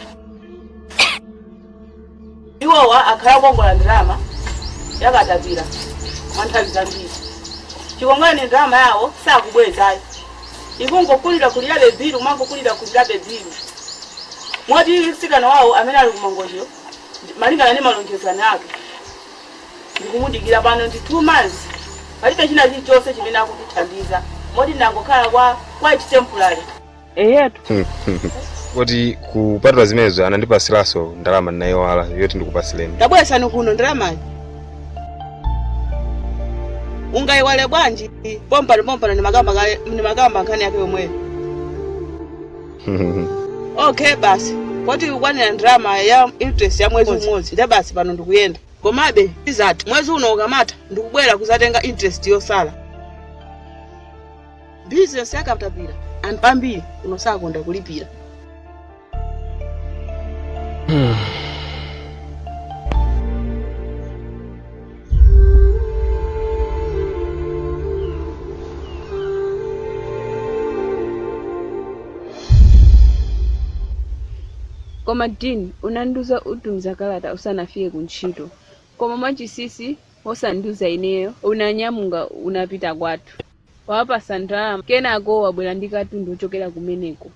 Iwowa akhala kongola ndalama yakatapira manthawi zambiri. Chikongani ndalama yawo sakubwezayo. Ikungokulira kulilabe bilu mangokulira kulilabe bilu. Mwati sikana wawo amene ali kumangojo malingana ndi malonjezano ake ndikumudikira pano ndi 2 months palibe china chilichonse chimene akutithandiza moti ndangokhala kwa temporary eyetu Kuti kupatula zimenezo anandipasiranso ndalama ndinayowala yoti ndikupasireni. tabwesani kuno ndalamayi ungayiwale bwanji pompano ni makamba nkhani yake yomweyo. Okay basi, poti ukwanira ndalama ya interest ya mwezi umodzi nde basi pano ndikuyenda. Komabe izati mwezi uno ukamata ndikubwera kuzatenga interest yosala. Business yakapitapira anthu ambiri unosakonda kulipira. Koma Dean, unanduza utumiza kalata usanafike kuntchito. Koma mwachisisi osanduza ineyo unanyamunga unapita kwathu. Wapasa ndalama kenako wabwera ndi katundu ochokera kumeneko.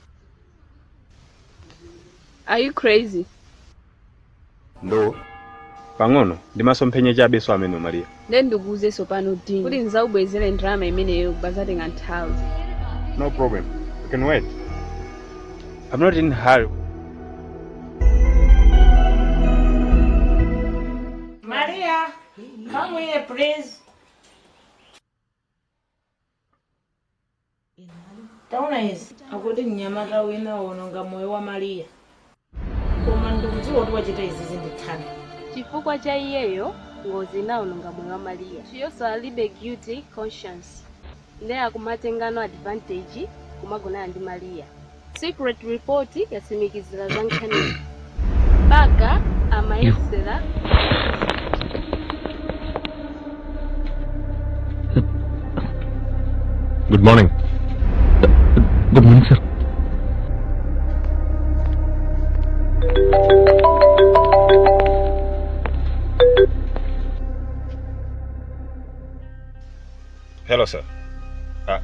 Are you crazy? Ndo pang'ono ndimasomphenya chabeso amene Maria. Then ndikuuzenso pano Dean kuti nzaubwezere ndalama imeneyo kubazatenga nthawi. No problem. You can wait. I'm not in a hurry. Maria, come here, please. Taona hizi akuti Nyamata wina wononga moyo wa Maria. Koma ndikudziwa kuti wachita izi zindithanda. Chifukwa cha iyeyo ngozi nawononga moyo wa Maria. Chiyonso alibe guilty conscience. Nde akumatengano advantage kumagona ndi Maria. Secret report yasimikizira za nkhani. Baka amayesera. Good morning. Good morning, sir. Hello, sir.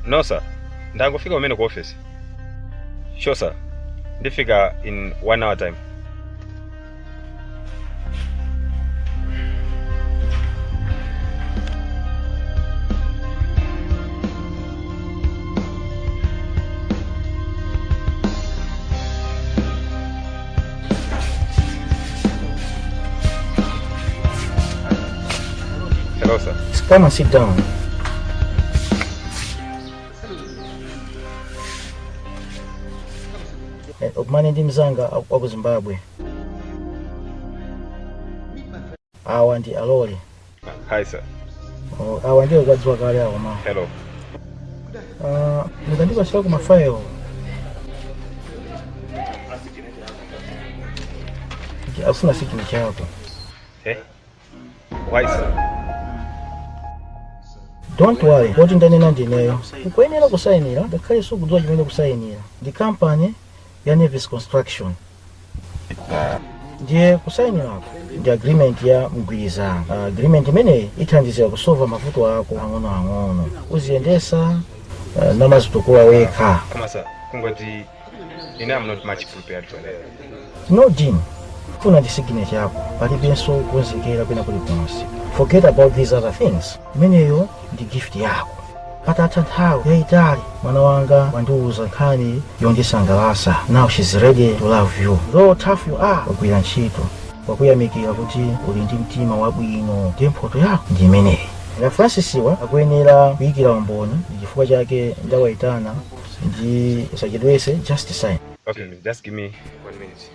No, sir. Ndangofika umene ku office. Sure, sir. Ndifika in 1 hour time. Hello, sir. Come and sit down. Okumane ndi mzanga wa ku Zimbabwe. Awa ndi Alole. Hi, sir. Awa ndiyo kwadziwa kale awo ma. Hello. Ndikandipasira ku mafailo. Afuna signature yako. Eh? Why, sir? Don't worry, what ndanena ndineyo. Ukuyenera kusayinira, ngakhale sukudziwa chimene kusayinira. Ndi company ya Nevis Construction. Ndiye kusayinirako ndi agreement ya mgwirizano. Agreement imene ithandizira kusolva mavuto ako ang'ono uziyendesa namazitukuwa wekha. Koma sir, kungoti I'm not much prepared for that. No, Dean. Funa ndi signature yako. Palibenso kuwenzekera kwina kulikonse. Forget about these other things. Imeneyo ndi gift yako. Patatha nthawi yayitali mwana wanga wandiuza nkhani yondisangalatsa. Now she's ready to love you. Though tough you are, wagwira ntchito. Wakuyamikira kuti uli ndi mtima wabwino. Ndi mphoto yako ndi imeneyi. nga Francis wa akuyenera kuyikira umboni chifukwa chake ndawayitana ndi usachedwese just sign. Okay, just give me 1 minute.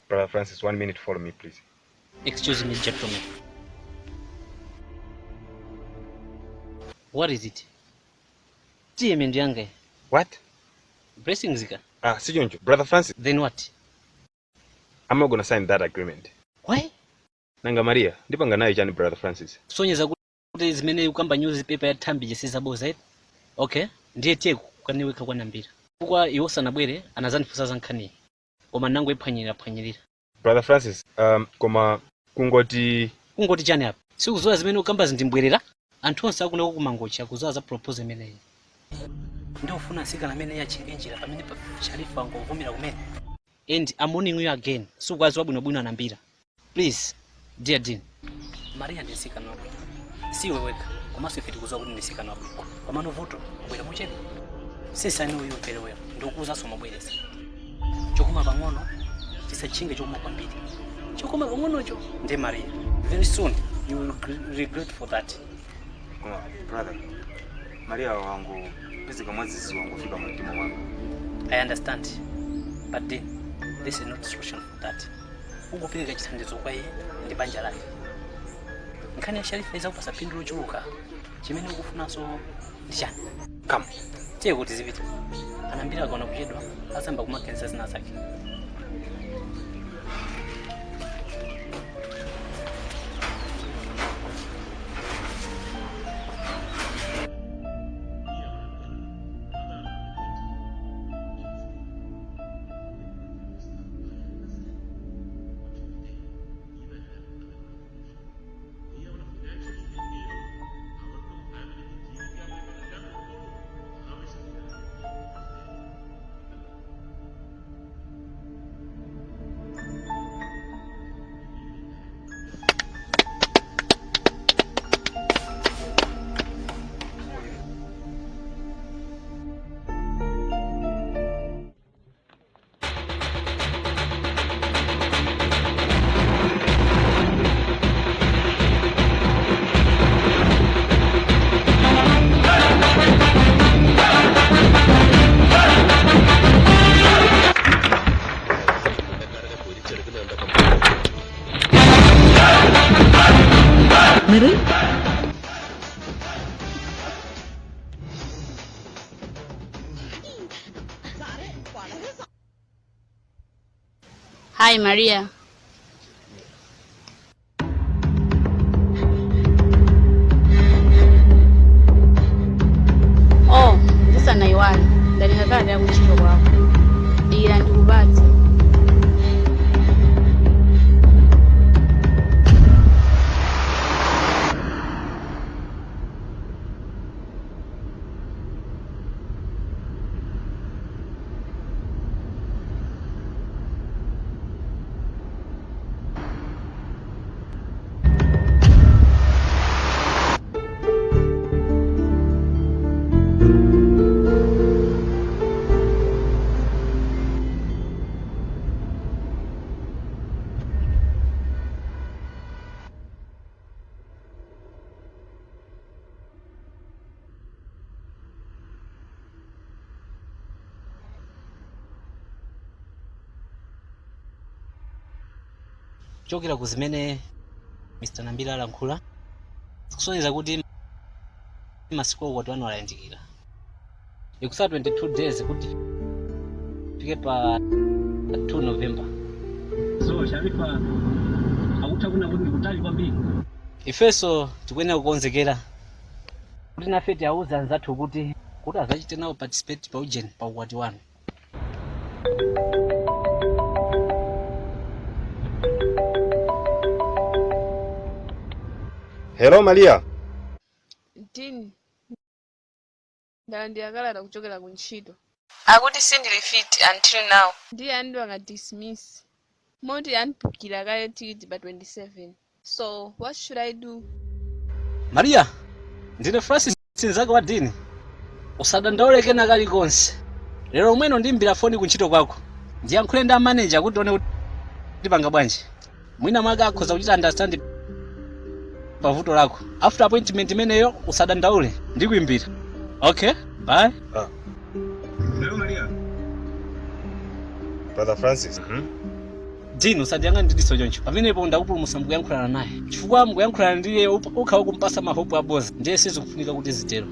Brother Francis, 1 minute, follow me, please. Excuse me, gentlemen. What is it? What? Blessings. Sijonjo. Brother Francis. Then what? I'm not gonna sign that agreement. Why? Nanga Maria, ndipanga nayo chani Brother Francis. Sonyeza kuti zimene ukamba newspaper ya Thambi jesiza boza eti. Okay, ndiye tiye kukaniweka kwa nambira. Kwa iwo sanabwere anazandifusa zankhani. Koma nango iphwanyirira. Brother Francis, koma kungoti chani apa? Sikuzowa zimene ukamba zindimbwerera. Anthu onse akuna kumangocha kuzowa za propose imeneyi. Ndofuna sikana amene yachingenjera pamene pa Sharifa ngovumira kumene. And I'm warning you again. Sukwazi wabwinobwino anambira. Please, dear Dean. Maria ndisika nabo. Si weweka. Komanso ife tikuzowa kuti ndisika nabo. Komano voto bwera muchene. Since I know you very well. Ndokuza soma bweresa. Chokuma pang'ono tisachinge chokuma kwambiri. Chokuma pang'onocho ndi Maria. Very soon you will regret for that. Brother, Maria wangu pizika mwazizi wangu fika mtima wangu. I understand. But then this is not solution for that. Ungopeleka chithandizo kwa iye ndi banja lake. Nkhani ya Sharifa iza kupasa phindu lochuluka. Chimene ukufunanso ndi chani? Come. Tiye kuti zipita. Anambira akaona kuchedwa asamba kumakenza zina zake. Hi, Maria. Oh, sasa naiwala. Ndani nakala ya kuchito kwako. Ila ndikubati. Chokera kuzimene Mr. Nambira alankhula sikusonyeza kuti masiku okoti wanu alayandikira. Ikusala 22 days kuti fike pa 2 November. So Sharifa akutakuna kuti ndikutali kwambiri. Ifeso tikuyenera kukonzekera kuti nafe tiauza anzathu kuti azachite nawo participate pa ujeni pa ukwati wanu. Hello Maria. Dean. Ndiyakala kuchokera ku ntchito. Akuti sindili fit until now. Ndiye andi wanga dismiss. Moti anpukira kale ticket pa 27. So, what should I do? Maria, ndine Francis sinzake wa Dean. Usadandaule kena kalikonse. Lero mweno ndimbira foni ku ntchito kwako. Ndiyankhule ndi manager kuti one kuti panga bwanji. Mwina mwaga akhoza kuchita understand pavuto lako. After appointment imeneyo usadandaule, ndikuimbira. Okay, bye. Hello Maria. Brother Francis. Dean usajanga ndidiso choncho. Pamenepo ndakupulumutsa mukuyankhulana naye. Chifukwa mukuyankhulana ndiye ukhawa kumpasa mahopu aboza. Ndiye sizikufunika kuti zitero.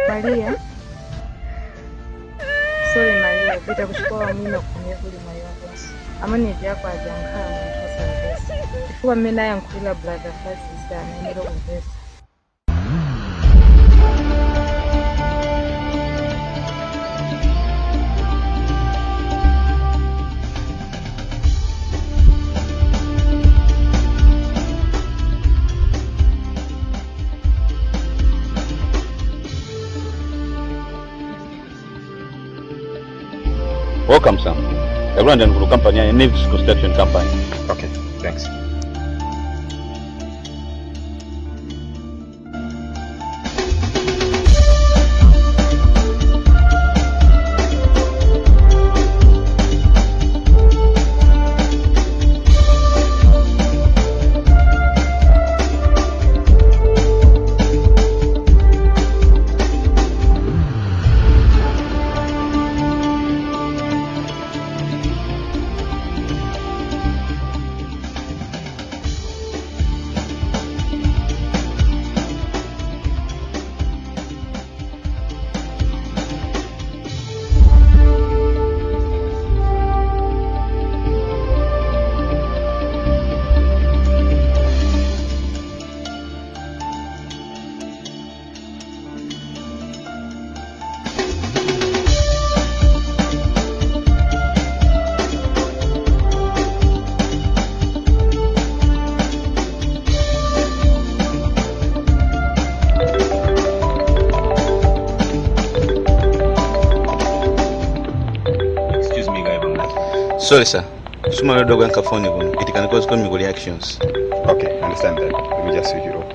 Maria. Sorry Maria, pita kuchukua mwino kumye kuli mayo basi. Amani yako ajankhala muntu osavesa. Chifukwa mmene ayankhulira brother Francis anayenera kumvesa. Welcome, Sam. The London Group Company and Neves Construction Company. Okay, thanks. Sorry, sir. Suma dogo yanka phone hivyo. It can cause chemical reactions. Okay, understand that. Let me just switch it off.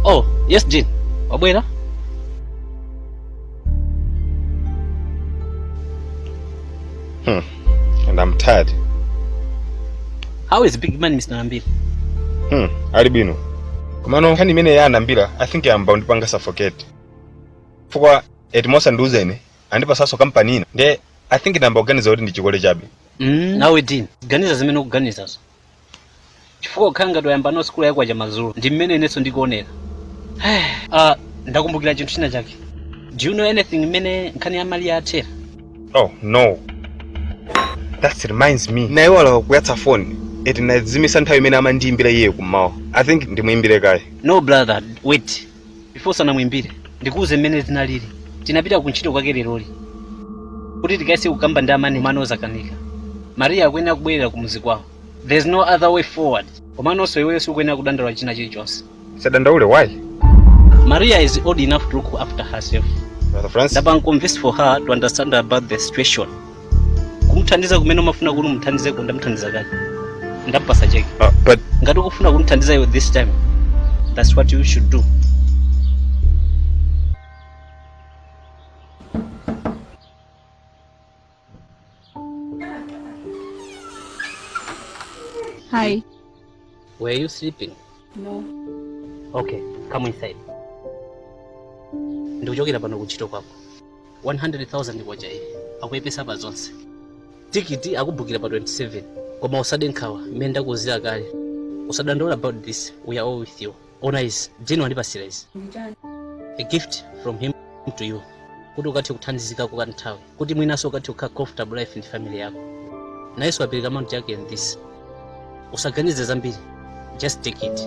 Oh, yes, Jean. Wabwera? And I'm tired. How is big man, Mr. Nambira? Alibino. Kumano hani mene ya Nambira, I think I'm bound to suffocate. Fukwa etimosa nduzene, andipa saso company nde I think namba organiza odi ndichikole chabe. Nawe Dean, ganiza zimene kuganiza so. Chifukwa khanga toyamba no school yakwa chamazulu. Ndi mmene neso ndikuonera. Ndakumbukira chinthu china chake. Do you know anything mene nkhani ya mali ya Atera? Oh, no. That reminds me. Na iwala kuyatsa phone. Eti nazimisa nthawi imene amandiyimbira iye kummawa. I think ndimuyimbire kaye. No brother, wait. Before sana muyimbire, ndikuuze mmene zinalili. Tinapita kuntchito kwake leroli. Kuti tikaise kukamba ndi amani manoza kanika. Maria akuyenera kubwerera ku muzi kwawo. There's no other way forward. Komanonso iweyo sikuyenera kudandaula china chilichonse. Sadandaule, why? Maria is old enough to look after herself. Brother Francis? I'm convinced for her to understand about the situation. Kumthandiza kumene umafuna kuti umthandize ko ndamthandiza kale. Ndapasa cheke. But ngati ukufuna kumthandiza iwe this time, that's what you should do. Hi. Were you sleeping? No. Okay, come inside. Ndikuchokera pano kuntchito kwako. 100,000 kwacha iyi akuyepesa pa zonse. Tikiti akubukira pa 27 koma usade nkhawa mmene ndakuzira kale. Usadandaula about this, we are all with you. Ona is Jane wandipasira izi. A gift from him to you. Kuti ukati kuthandizika kwa nthawi, kuti mwinaso ukati ukha comfortable life ndi family yako. Na Yesu apeleka amount yake in this. Usaganize zambiri, just take it.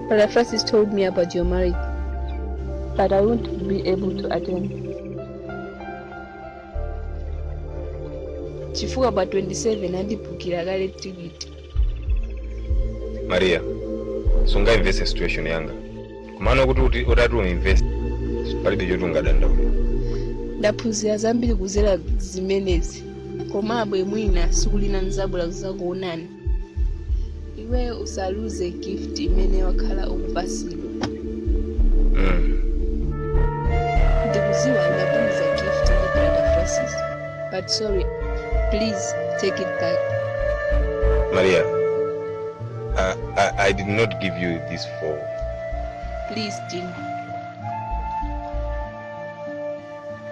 Brother Francis told me about your marriage, but I won't be able to attend. Chifukwa pa 27 andibukira kale ticket. Maria, sunga invest situation yanga. Kumano kuti utatu invest palibe chotu ungadandaula. Ndaphunzira zambiri kuzera zimenezi. Komabe mwina sikulina nzabula kuzakuonani. Iwe usaluze gift imene wakhala ukupasidwa. Ndikuziwa ndapuliza gift ndi Brother Francis. But sorry, please take it back. Maria, I did not give you this for. Please, Jean.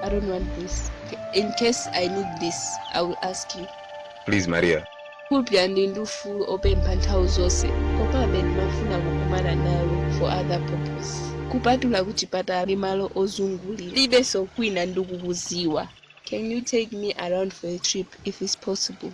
I don't want this. In case I need this, I will ask you. Please, Maria. Kulpya ndi full open panthawi zonse. Komabe ndimafuna kukumana nawe for other purpose. Kupatula kuchipatala malo ozungulira. Libenso kwina ndikukuziwa. Can you take me around for a trip if it's possible?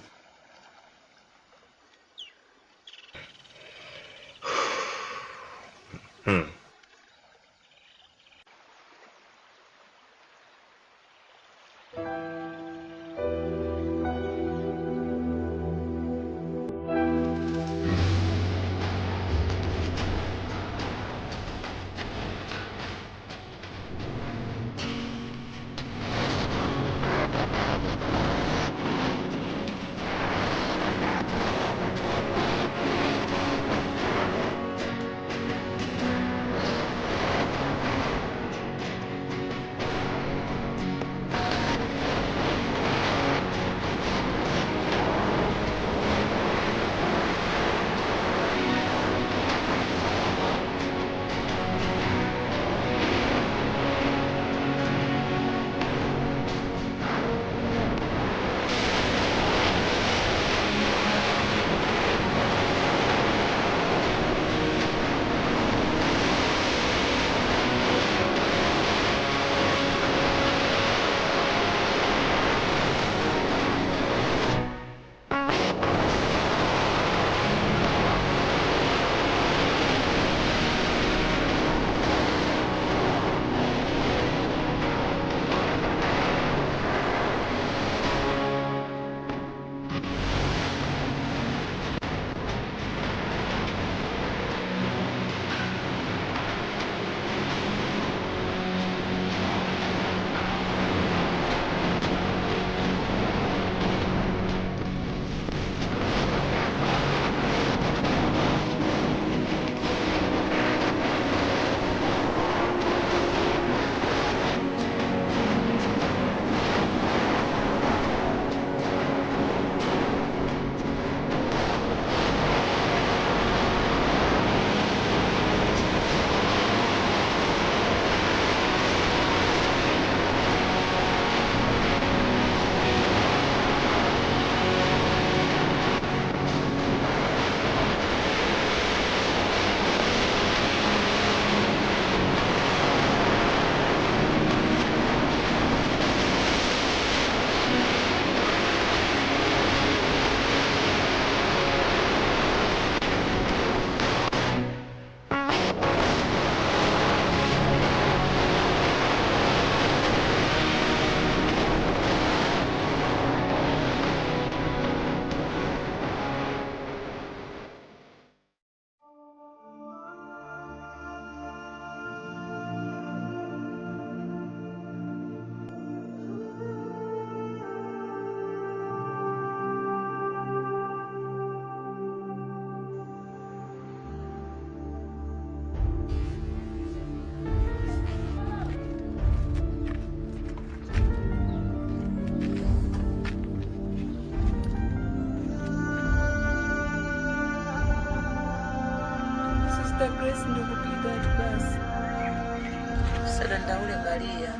musadandaule Maria,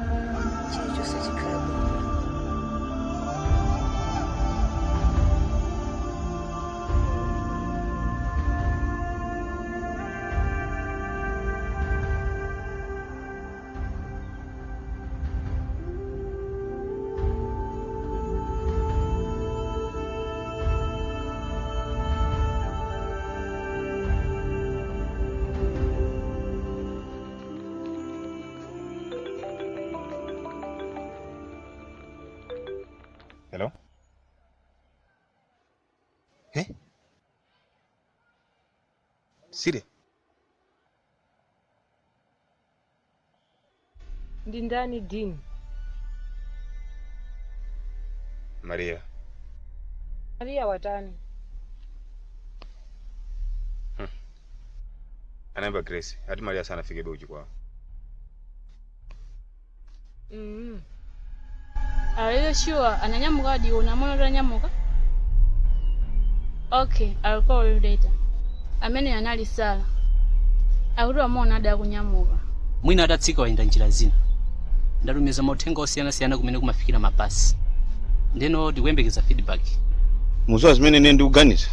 chilichonse chikhala bwino. Hello? Sire? Ndi ndani Dean? Maria. Maria watani? Anaimba Grace. Hadi Maria sana fike beuji kwao. Are you sure? Ananyamuka hadi unamwona ananyamuka? Okay, I'll call you later. Amene anali sala. Akuti amona ada kunyamuka. Mwina atatsika waenda njira zina. Ndalumiza mauthenga osiyana-siyana kumene kumafikira mabasi. Ndeno ndikuyembekeza feedback. Muzowa zimene ine ndikuganiza.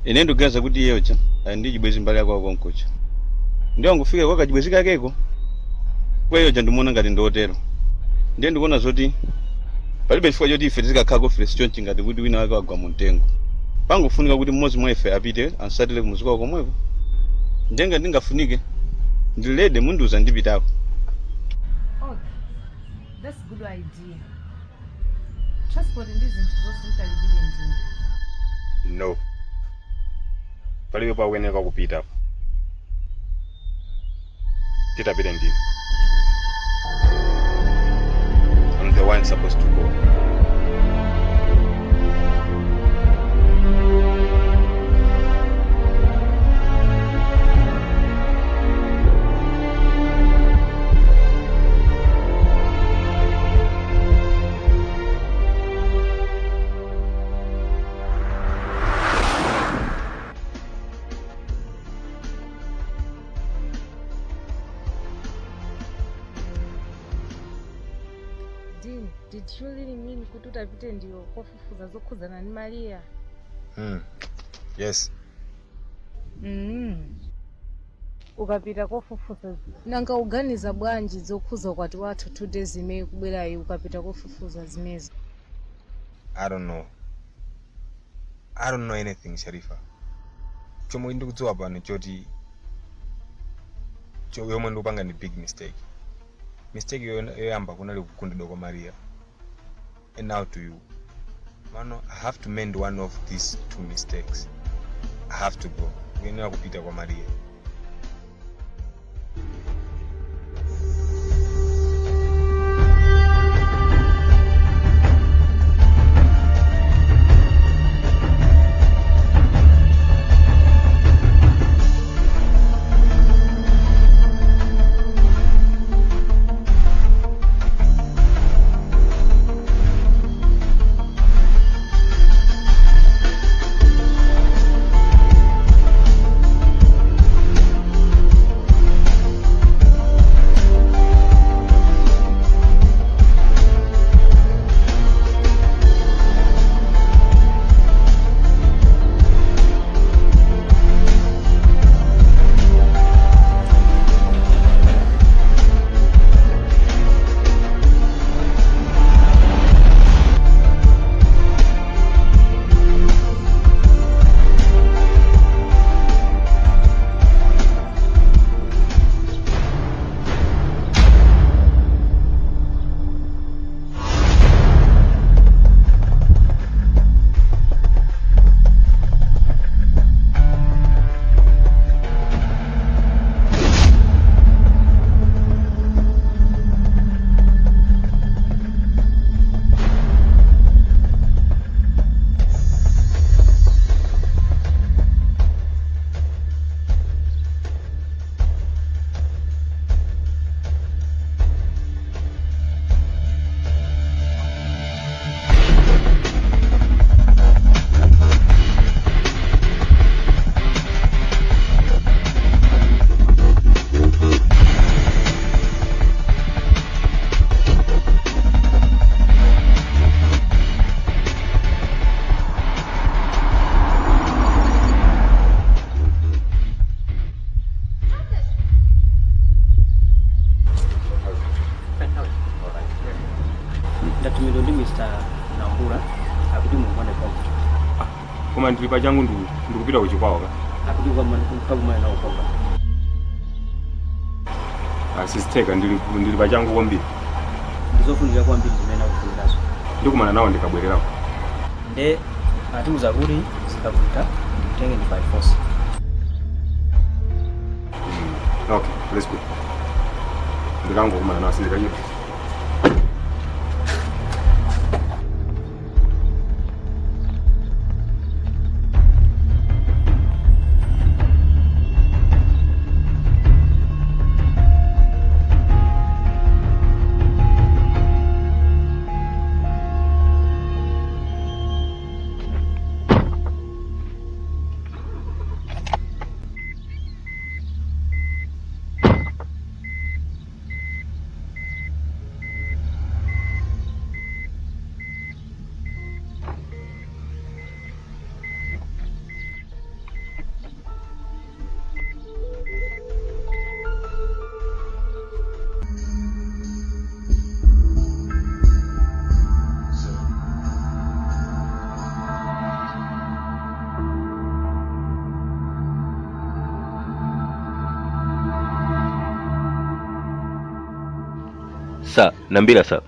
Ine ndikuganiza kuti iyeyocha ndi chibwezi mbali yako konkocha. Ndiyo ngufike kwa kachibwezi kakeko. Kweyocha ndimuona ngati ndotero. Ndiye ndikuona zoti palibe chifukwa choti ife tizikakhala fresh chonchi ngati kuti wina wake wagwa mtengo. Pangofunika kuti mmodzi mwa ife apite ansatire kumuziko komweko. Ndenga ndingafunike ndilede munduza ndipitako. Oh, that's a good idea. Transport ndi zinthu zonse zitalibire njini. No. Palibe pakuyeneka kupita. Titapite ndini. I'm the one supposed to go. Did you really mean kuti utapite ndiyo kofufuza zokhuzana ni Maria? Yes. Ukapita kofufuza nanga uganiza bwanji zokhuza kwati wathu 2 days imene kubwerayi ukapita kofufuza zimezi? I don't know anything, Sharifa. Chomwe ndikudziwa pano choti yomwe ndikupanga ni big mistake. Mistake yoyamba kunali kukundidwa kwa Maria. And now to you. Mano, I have to mend one of these 2 mistakes. I have to go. Kuyenera kupita kwa Maria. koma ndili pachangu ndikupita kuchikwawa ka Apiti kwa mkakumana nawo papa. asizitheka ndili pachangu kwambiri Ndizofunira kwambiri zimene akufunirazo. ndikumana nawo ndikabwererako Nde atiuza kuti zikavuta mtenge ndi by force. okay let's go ndikangokumana nawo sindikanyira Sa, nambira sa.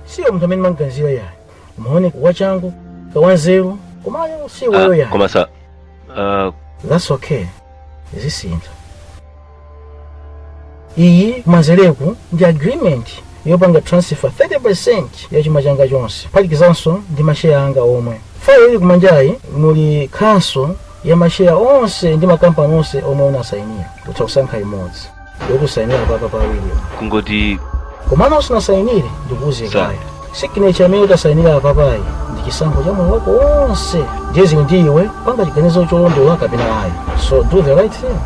Sio mtu amene manganzira yayi. Umaone wachangu kawanzeru kumayo si wewe yayi. Koma sa. That's okay. Izisinta. Iyi kumanzereku ndi agreement yopanga transfer 30% ya chuma changa chonse. Palikizanso ndi masheya anga omwe. Faili ili kumanjayi muli kanso ya masheya onse ndi makampani onse omwe unasainia. Utakusankha imodzi. Yokusainira papa pawiri. Kungoti komana usinasainire ndikuuze kaya. Signature amene utasainira papayi ndi chisankho cha moyo wako wonse. Ndiye ndiwe panga chiganizo cholondola kapena ayi. So do the right thing.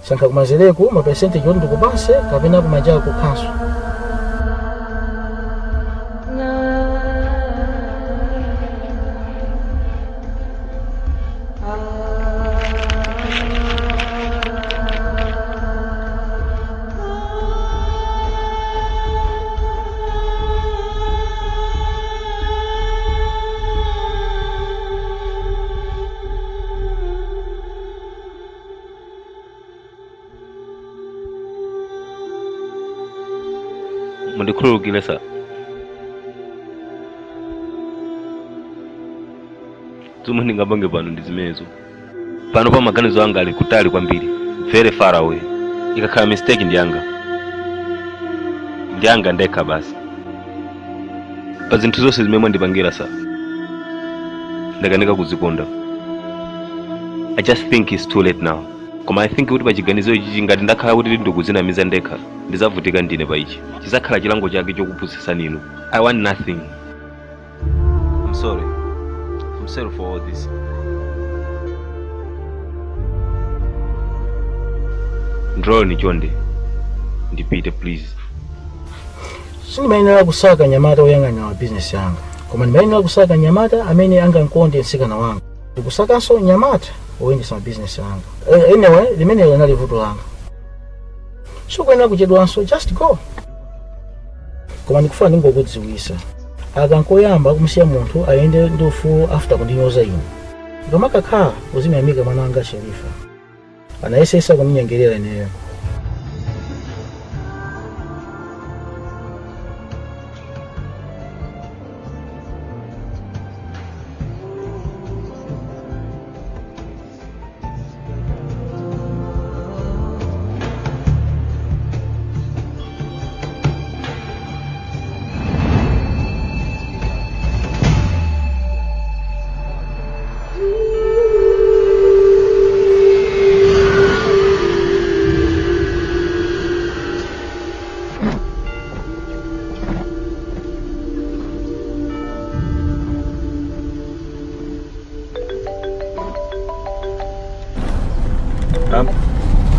Sankha kumanzereku ma percentage yoti ndikupase kapena kumajala kukhaso. mundikhululukire sa. Zomwe ndingapange pano ndi zimenezo. Pano pa maganizo anga ali kutali kwambiri, very far away. Ikakhala mistake ndi anga ndekha basi. Pa zinthu zonse zimene mwandipangira sa, ndakanika kuzikonda. I just think it's too late now. Koma I think kuti pa chiganizo ichi ngati ndakhala kuti ndikuzinamiza ndekha ndizavutika ndine pa ichi. Chizakhala chilango chake chokupusisa ninu. I want nothing. I'm sorry for all this. Ndrolo ni chonde. Ndipite please. Sindimayenera kusaka nyamata oyang'anira wa business yanga. Koma ndimayenera kusaka nyamata amene angankonde mtsikana wanga. Ndikusakanso nyamata oyendesa business yanga. Anyway, limene linali vuto langa. Sikuyenera kuchedwanso, just go. Koma ndikufuna ndingokudziwisa. Akankoyamba kumsiya munthu ayende ndi ufulu after kundinyoza ine. Ngamakakhala uzimuyamika mwana wanga Sherifa. Anayesesa kuninyengerera ineyo.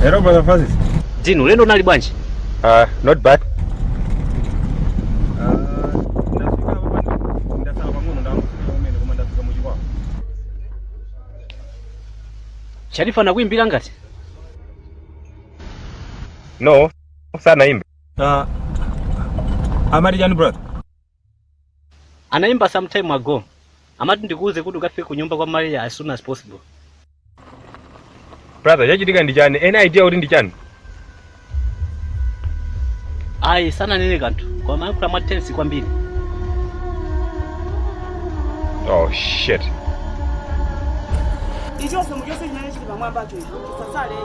Hello, Brother Francis. Dino, lendo nali bwanji? Not bad. Sharifa anakuimbira ngati? No, sanaimbe. Amati chani brother? Anaimba some time ago. Amati ndikuuze kuti ukafike ku nyumba kwa Maria as soon as possible. Brother, chachitika ndi chani? Any idea kuti ndi chani? Ayi sana nene kanthu. Kwa maana mwa tense kwambiri. Oh shit. Ichonse muchonse chimene chili pamwamba cho chisasale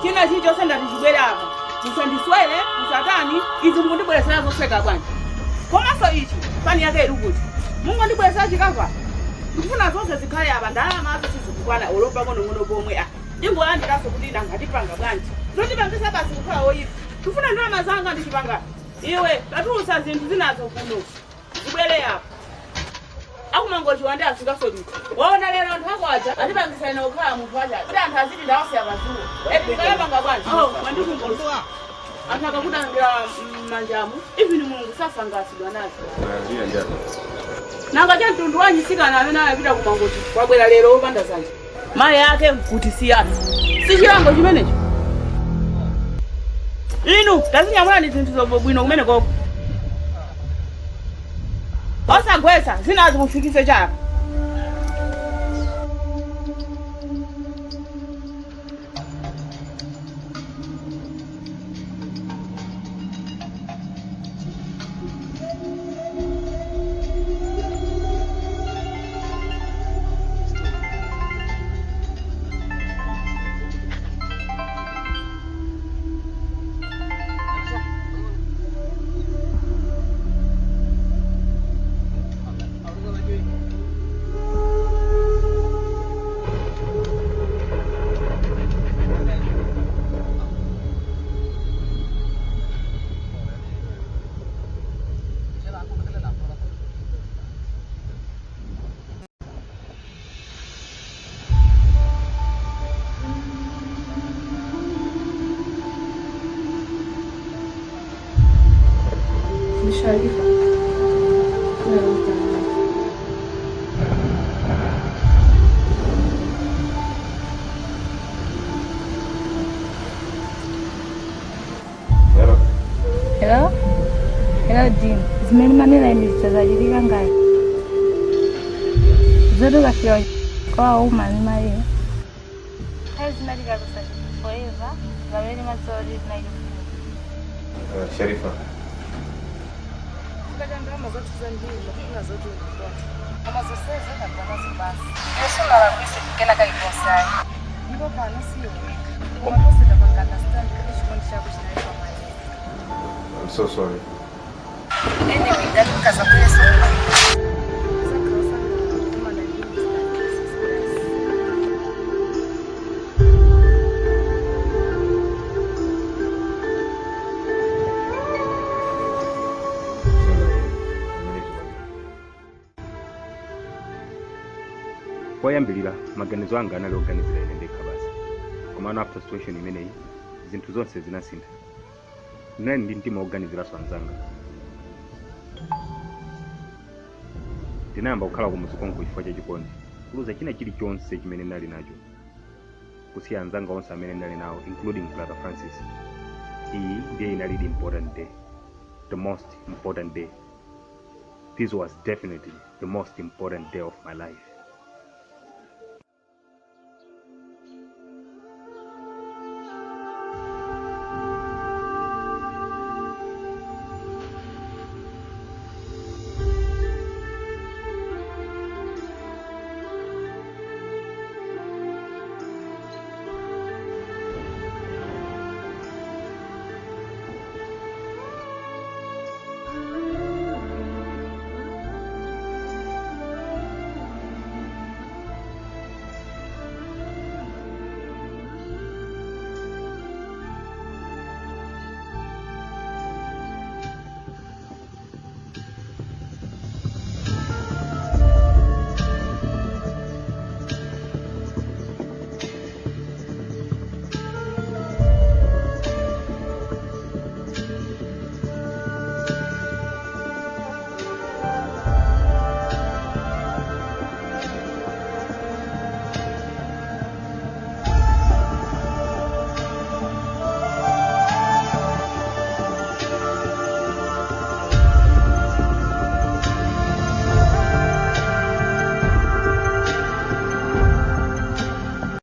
china chilichonse ndati chibwere apa musandiswere musatani izi mukundibweresera zosweka bwanji komanso ichi pani yake iri kuti mungondibweresera chikava ndikufuna zonse zikhale apa ndalama azo sizikukwana olopa konong'ono pomwe ingolandiranso kuti ndangatipanga bwanji zondipangisa basi kukhala woyipa ndikufuna ndalama zanga ndichipanga iwe tatulutsa zinthu zinazo kuno zibwere apa akumangoti wande asingasoluti waona lero anthu akwaja atipangisana okhala munthu waja kuti anthu aziti ndawasiya pazuwa epikalapanga bwanji wandikumbusa anthu akakutangira manjamu even mulungu sasangasidwa nazo nanga cha mtundu wanyisikana amene anapita kumangoti wabwera lero wopanda zanja mayi ake kuti siyana si chilango chimenecho inu tazinyamulani zinthu zobwino kumene koko osagwesa zinazi mufikise chako Sharifa. Hello? Hello, Dean. Zimene manena ndizitazajirika ngayo. Zoto kafiro kwa umani Maria. Hai zinalika kusali forever. Zameni mazori zinaiyo. Sharifa. Ndama zote za ndilo, kuna zote kwa. Kama zoseze na kwa basi. Yesu mara kwisi kena kai konsai. Ndipo pana sio. Kwa kosa da banga understand kile shikoni chako chinaifa Maria. I'm so sorry. Anyway, that kaza pesa. Kwayambirira maganizo anga anali oganizira ine ndekha basi komano after situation imeneyi zinthu zonse zinasintha nani ndi mtima oganiziraso anzanga ndinayamba kukhala kumuzi konko chifukwa chachikondi kuluza china chilichonse chimene ndali nacho kusiya anzanga onse amene ndali nawo including brother Francis. Iyi ndiye inali the important day, the most important day. This was definitely the most important day of my life.